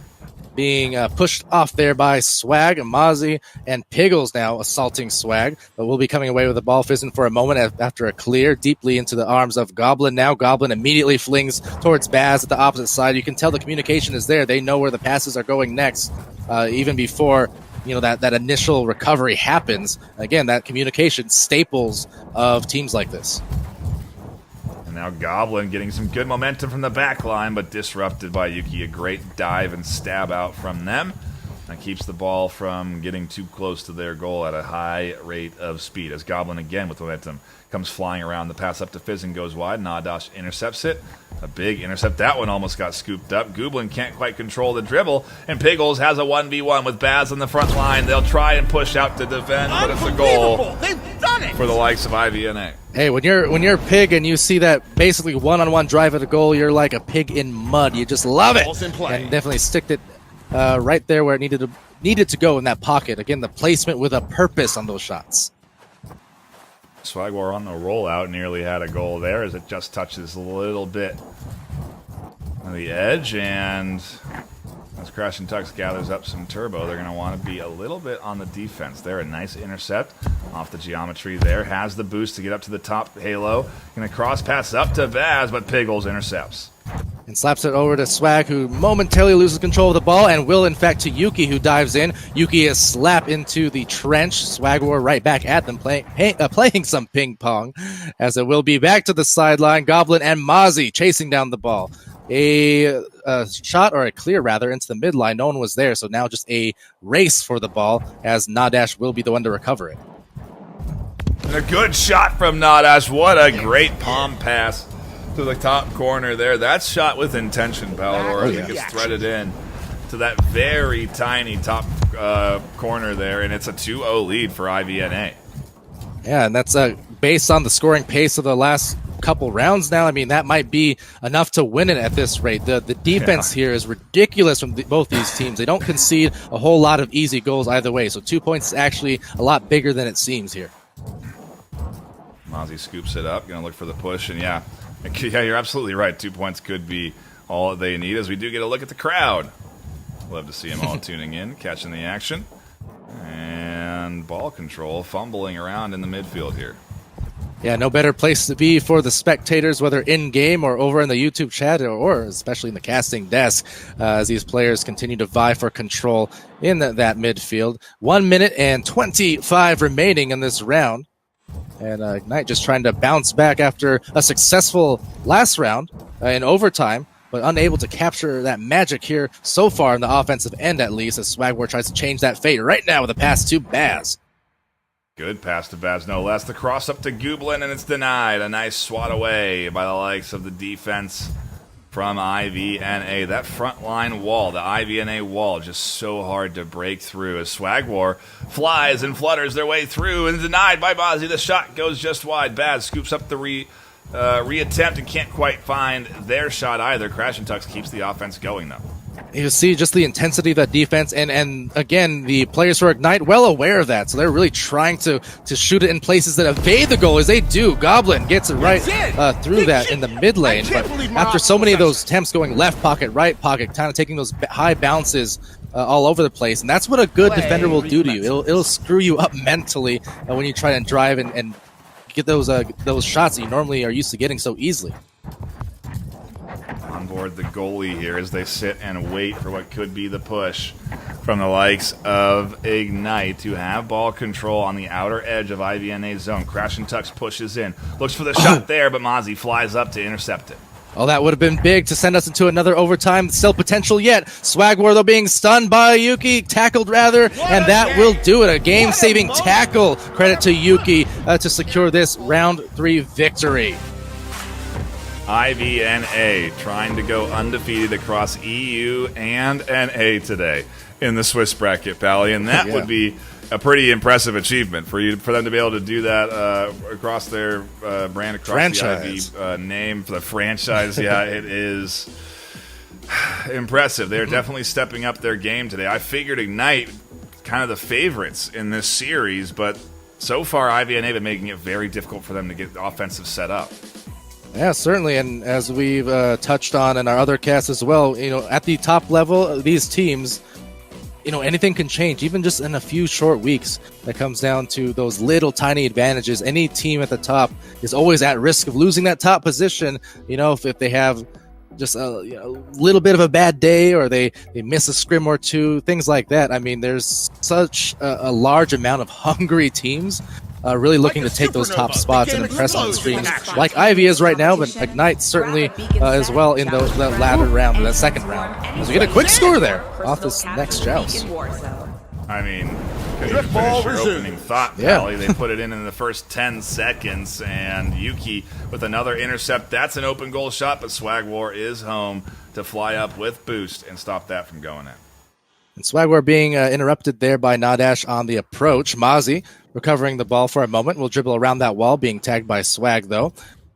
being pushed off there by Swag, Mozzie, and Piggles now assaulting Swag. But we'll be coming away with the ball. Fizzin for a moment after a clear deeply into the arms of Goblin. Now Goblin immediately flings towards Baz at the opposite side. You can tell the communication is there. They know where the passes are going next, even before that initial recovery happens. Again, that communication staples of teams like this. Now Goblin getting some good momentum from the back line, but disrupted by Yuki. A great dive and stab out from them. That keeps the ball from getting too close to their goal at a high rate of speed. As Goblin again with momentum comes flying around. The pass up to Fizz and goes wide. Nadash intercepts it. A big intercept. That one almost got scooped up. Goblin can't quite control the dribble. And Piggles has a 1v1 with Baz on the front line. They'll try and push out to defend, but it's a goal. They've done it for the likes of IVNA. Hey, when you're a pig and you see that basically one-on-one drive at a goal, you're like a pig in mud. You just love it. And definitely sticked it right there where it needed to go in that pocket. Again, the placement with a purpose on those shots. Swagwar on the rollout nearly had a goal there as it just touches a little bit on the edge, and as Crash and Tux gathers up some turbo, they're going to want to be a little bit on the defense there. A nice intercept off the geometry there. Has the boost to get up to the top halo. Going to cross pass up to Vaz, but Piggles intercepts. And slaps it over to Swag, who momentarily loses control of the ball, and will, in fact, to Yuki, who dives in. Yuki is slapped into the trench. Swagwar right back at them, playing some ping pong, as it will be back to the sideline. Goblin and Mozzie chasing down the ball. A shot, or a clear rather, into the midline. No one was there, so now just a race for the ball, as Nadash will be the one to recover it. And a good shot from Nadash. What a great palm pass to the top corner there. That's shot with intention, Palador. I think it's threaded in to that very tiny top corner there, and it's a 2-0 lead for IVNA. Yeah, and that's based on the scoring pace of the last couple rounds now. I mean, that might be enough to win it at this rate. The defense here is ridiculous from both these teams. They don't concede a whole lot of easy goals either way, so 2 points is actually a lot bigger than it seems here. Mozzie scoops it up, going to look for the push, and yeah, you're absolutely right. 2 points could be all they need, as we do get a look at the crowd. Love to see them all tuning in, catching the action. And ball control, fumbling around in the midfield here. Yeah, no better place to be for the spectators, whether in-game or over in the YouTube chat or especially in the casting desk, as these players continue to vie for control in that midfield. 1 minute and 25 remaining in this round. And Ignite just trying to bounce back after a successful last round in overtime, but unable to capture that magic here so far in the offensive end, at least, as Swagwar tries to change that fate right now with a pass to Baz. Good pass to Baz, no less. The cross up to Gublin, and it's denied. A nice swat away by the likes of the defense from IVNA. That front line wall, the IVNA wall, just so hard to break through as Swagwar flies and flutters their way through and denied by Bazzi. The shot goes just wide. Baz scoops up the reattempt and can't quite find their shot either. Crash and Tux keeps the offense going, though. You see just the intensity of that defense, and again, the players for Ignite well aware of that, so they're really trying to shoot it in places that evade the goal, as they do. Goblin gets it right through that in the mid lane, but after so many of those attempts going left pocket, right pocket, kind of taking those high bounces all over the place, and that's what a good defender will do to you. It'll screw you up mentally when you try to drive and get those shots that you normally are used to getting so easily. On board the goalie here as they sit and wait for what could be the push from the likes of Ignite to have ball control on the outer edge of IVNA's zone. Crash and Tux pushes in, looks for the shot there, but Mozzie flies up to intercept it. Oh, that would have been big to send us into another overtime. Still potential yet. Swagwar, though, being stunned by Yuki, tackled rather, and that will do it. A game-saving tackle. Credit to Yuki to secure this round 3 victory. IVNA trying to go undefeated across EU and NA today in the Swiss bracket, Pally, and that would be a pretty impressive achievement for them to be able to do that across their brand, across franchise. the IV name for the franchise. Yeah, it is impressive. They're definitely stepping up their game today. I figured Ignite kind of the favorites in this series, but so far IVNA been making it very difficult for them to get offensive set up. Yeah, certainly, and as we've touched on in our other casts as well, at the top level, these teams, anything can change, even just in a few short weeks. That comes down to those little tiny advantages. Any team at the top is always at risk of losing that top position, if they have just a little bit of a bad day or they miss a scrim or two, things like that. I mean, there's such a large amount of hungry teams really looking to take those top spots and impress on streams like Ivy is right now, but Ignite certainly as well in the latter round, the second round. As we get a quick score there off this next joust. I mean, couldn't even finish your opening thought, Pally. They put it in the first 10 seconds, and Yuki with another intercept. That's an open goal shot, but Swagwar is home to fly up with boost and stop that from going in. And Swagwar being interrupted there by Nadash on the approach. Mozzie recovering the ball for a moment. Will dribble around that wall, being tagged by Swag, though,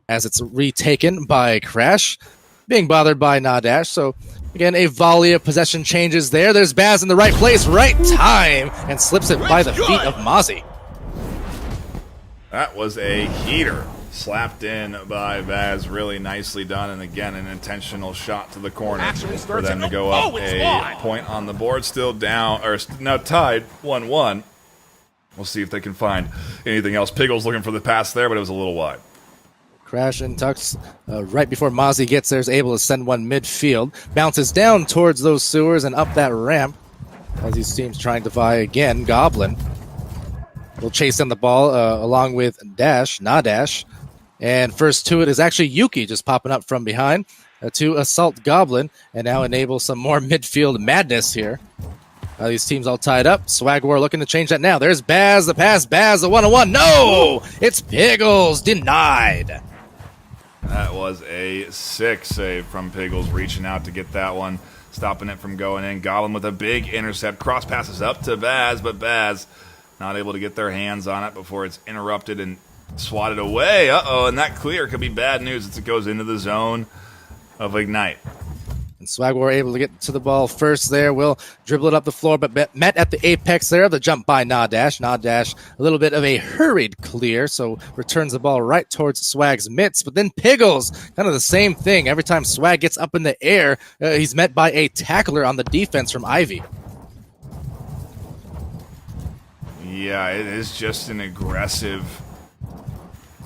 as it's retaken by Crash, being bothered by Nadash. So, again, a volley of possession changes there. There's Baz in the right place, right time, and slips it by the feet of Mozzie. That was a heater. Slapped in by Baz, really nicely done, and again an intentional shot to the corner for them to go up a point on the board. Still down, or now tied 1-1. We'll see if they can find anything else. Piggle's looking for the pass there, but it was a little wide. Crash and Tux, right before Mozzie gets there, is able to send one midfield. Bounces down towards those sewers and up that ramp as these teams trying to vie again. Goblin will chase down the ball along with Nadash. And first to it is actually Yuki just popping up from behind to assault Goblin and now enable some more midfield madness here. These teams all tied up. Swagwar looking to change that now. There's Baz, the pass. Baz, the 1-on-1. No! It's Piggles. Denied. That was a sick save from Piggles, reaching out to get that one, stopping it from going in. Goblin with a big intercept. Cross passes up to Baz, but Baz not able to get their hands on it before it's interrupted and swatted away. Uh-oh, and that clear could be bad news as it goes into the zone of Ignite. And Swagwar able to get to the ball first there. Will dribble it up the floor, but met at the apex there. The jump by Nadash. Nadash, a little bit of a hurried clear, so returns the ball right towards Swag's mitts. But then Piggles, kind of the same thing. Every time Swag gets up in the air, he's met by a tackler on the defense from Ivy. Yeah, it is just an aggressive,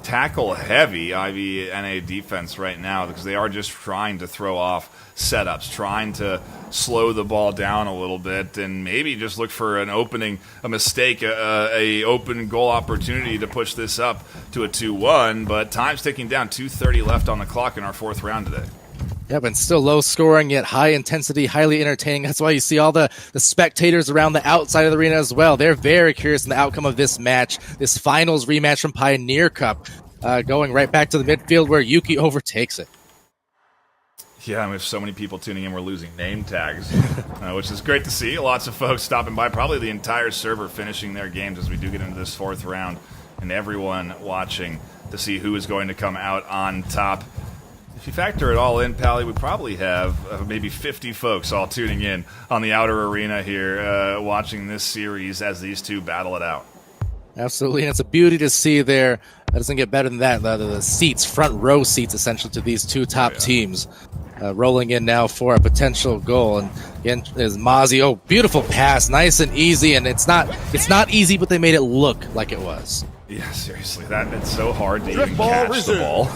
tackle-heavy IVNA defense right now because they are just trying to throw off setups, trying to slow the ball down a little bit, and maybe just look for an opening, a mistake, a open goal opportunity to push this up to a 2-1. But time's ticking down. 2:30 left on the clock in our fourth round today. Yep, and still low scoring, yet high intensity, highly entertaining. That's why you see all the spectators around the outside of the arena as well. They're very curious in the outcome of this match, this finals rematch from Pioneer Cup, going right back to the midfield where Yuki overtakes it. Yeah, and we have so many people tuning in, we're losing name tags, which is great to see. Lots of folks stopping by, probably the entire server finishing their games as we do get into this fourth round, and everyone watching to see who is going to come out on top. If you factor it all in, Pally, we probably have maybe 50 folks all tuning in on the outer arena here, watching this series as these two battle it out. Absolutely, and it's a beauty to see there. That doesn't get better than that. The seats, front row seats, essentially, to these two top teams. Rolling in now for a potential goal, and again is Mozzie. Oh, beautiful pass, nice and easy, and it's not easy, but they made it look like it was. Yeah, seriously, it's so hard to even catch the ball.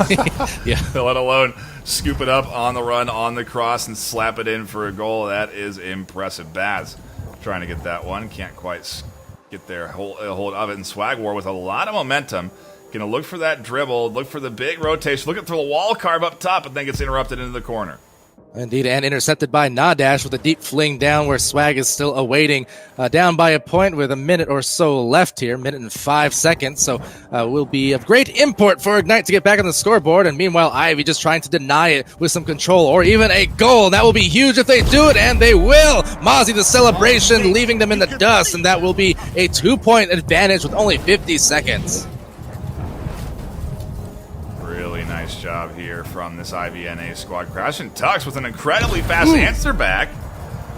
Yeah, let alone scoop it up on the run, on the cross, and slap it in for a goal. That is impressive. Baz trying to get that one, can't quite get their hold of it. And Swag War with a lot of momentum. Going to look for that dribble, look for the big rotation, look for the wall carve up top, and then gets interrupted into the corner. Indeed, and intercepted by Nadash with a deep fling down where Swag is still awaiting. Down by a point with a minute or so left here, minute and 5 seconds. So will be of great import for Ignite to get back on the scoreboard. And meanwhile, Ivy just trying to deny it with some control or even a goal. That will be huge if they do it, and they will. Mozzie, the celebration, leaving them in the dust, and that will be a 2-point advantage with only 50 seconds. Really nice job here from this IVNA squad. Crash and Tux with an incredibly fast answer back.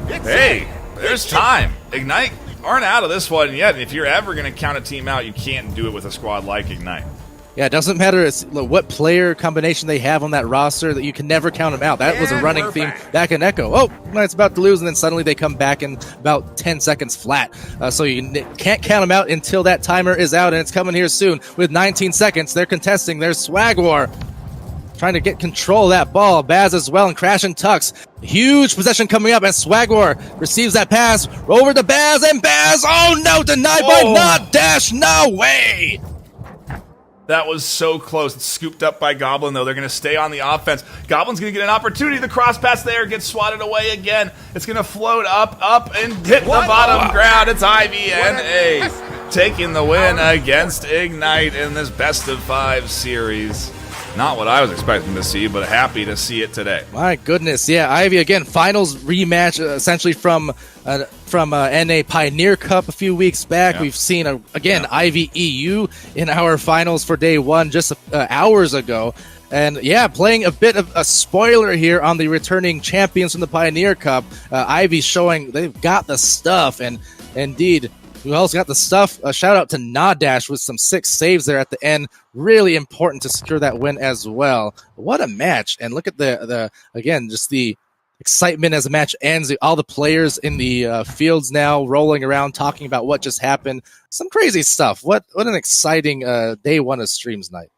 Hey, there's time. Ignite aren't out of this one yet, and if you're ever going to count a team out, you can't do it with a squad like Ignite. Yeah, it doesn't matter what player combination they have on that roster, that you can never count them out. That was a running theme back in Echo. Oh, it's about to lose, and then suddenly they come back in about 10 seconds flat. So you can't count them out until that timer is out, and it's coming here soon. With 19 seconds, they're contesting their Swag War. Trying to get control of that ball. Baz as well, and Crash and Tux. Huge possession coming up, and Swag War receives that pass. Over to Baz, and Baz, oh no, denied by Nadash. No way! That was so close. It's scooped up by Goblin, though. They're going to stay on the offense. Goblin's going to get an opportunity. The cross pass there gets swatted away again. It's going to float up, and hit the bottom ground. It's IVNA taking the win against Ignite in this best-of-5 series. Not what I was expecting to see, but happy to see it today. My goodness, yeah. Ivy, again, finals rematch, essentially from NA Pioneer Cup a few weeks back. Yeah. We've seen, Ivy EU in our finals for day one just hours ago. And, yeah, playing a bit of a spoiler here on the returning champions from the Pioneer Cup. Ivy showing they've got the stuff, and indeed, who else got the stuff? A shout out to Nadash with some 6 saves there at the end. Really important to secure that win as well. What a match. And look at the again, just the excitement as the match ends. All the players in the fields now rolling around talking about what just happened. Some crazy stuff. What an exciting day one of streams night.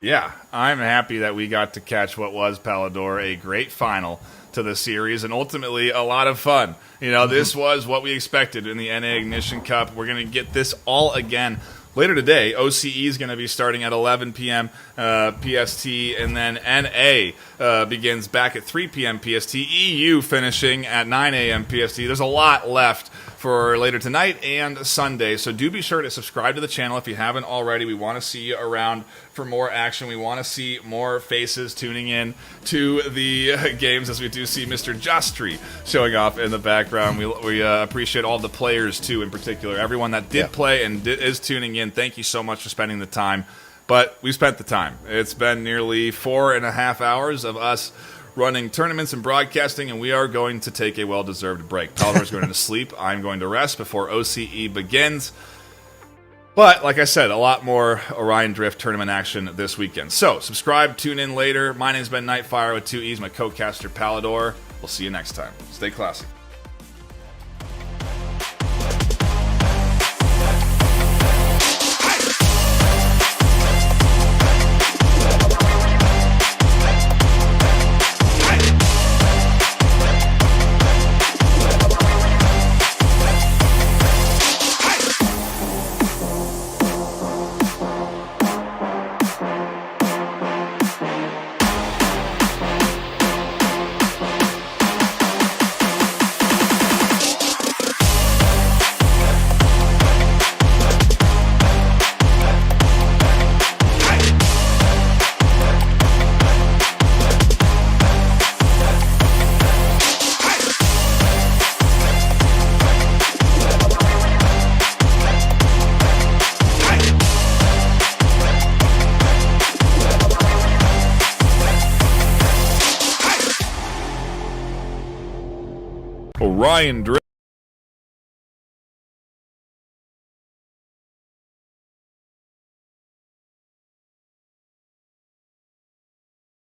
Yeah, I'm happy that we got to catch what was, Palador, a great final to the series, and ultimately a lot of fun. This was what we expected in the NA Ignition Cup. We're going to get this all again later today. OCE is going to be starting at 11 p.m. PST, and then NA begins back at 3 p.m. PST. EU finishing at 9 a.m. PST. There's a lot left for later tonight and Sunday, so do be sure to subscribe to the channel if you haven't already. We want to see you around for more action. We want to see more faces tuning in to the games, as we do see Mr. Justry showing off in the background. We appreciate all the players, too, in particular. Everyone that did play and is tuning in, thank you so much for spending the time. But we spent the time. It's been nearly 4.5 hours of us running tournaments and broadcasting, and we are going to take a well-deserved break. Palador's going to sleep. I'm going to rest before OCE begins. But, like I said, a lot more Orion Drift tournament action this weekend. So, subscribe, tune in later. My name's been Nightfire with 2 E's, my co-caster Palador. We'll see you next time. Stay classy. Orion drift.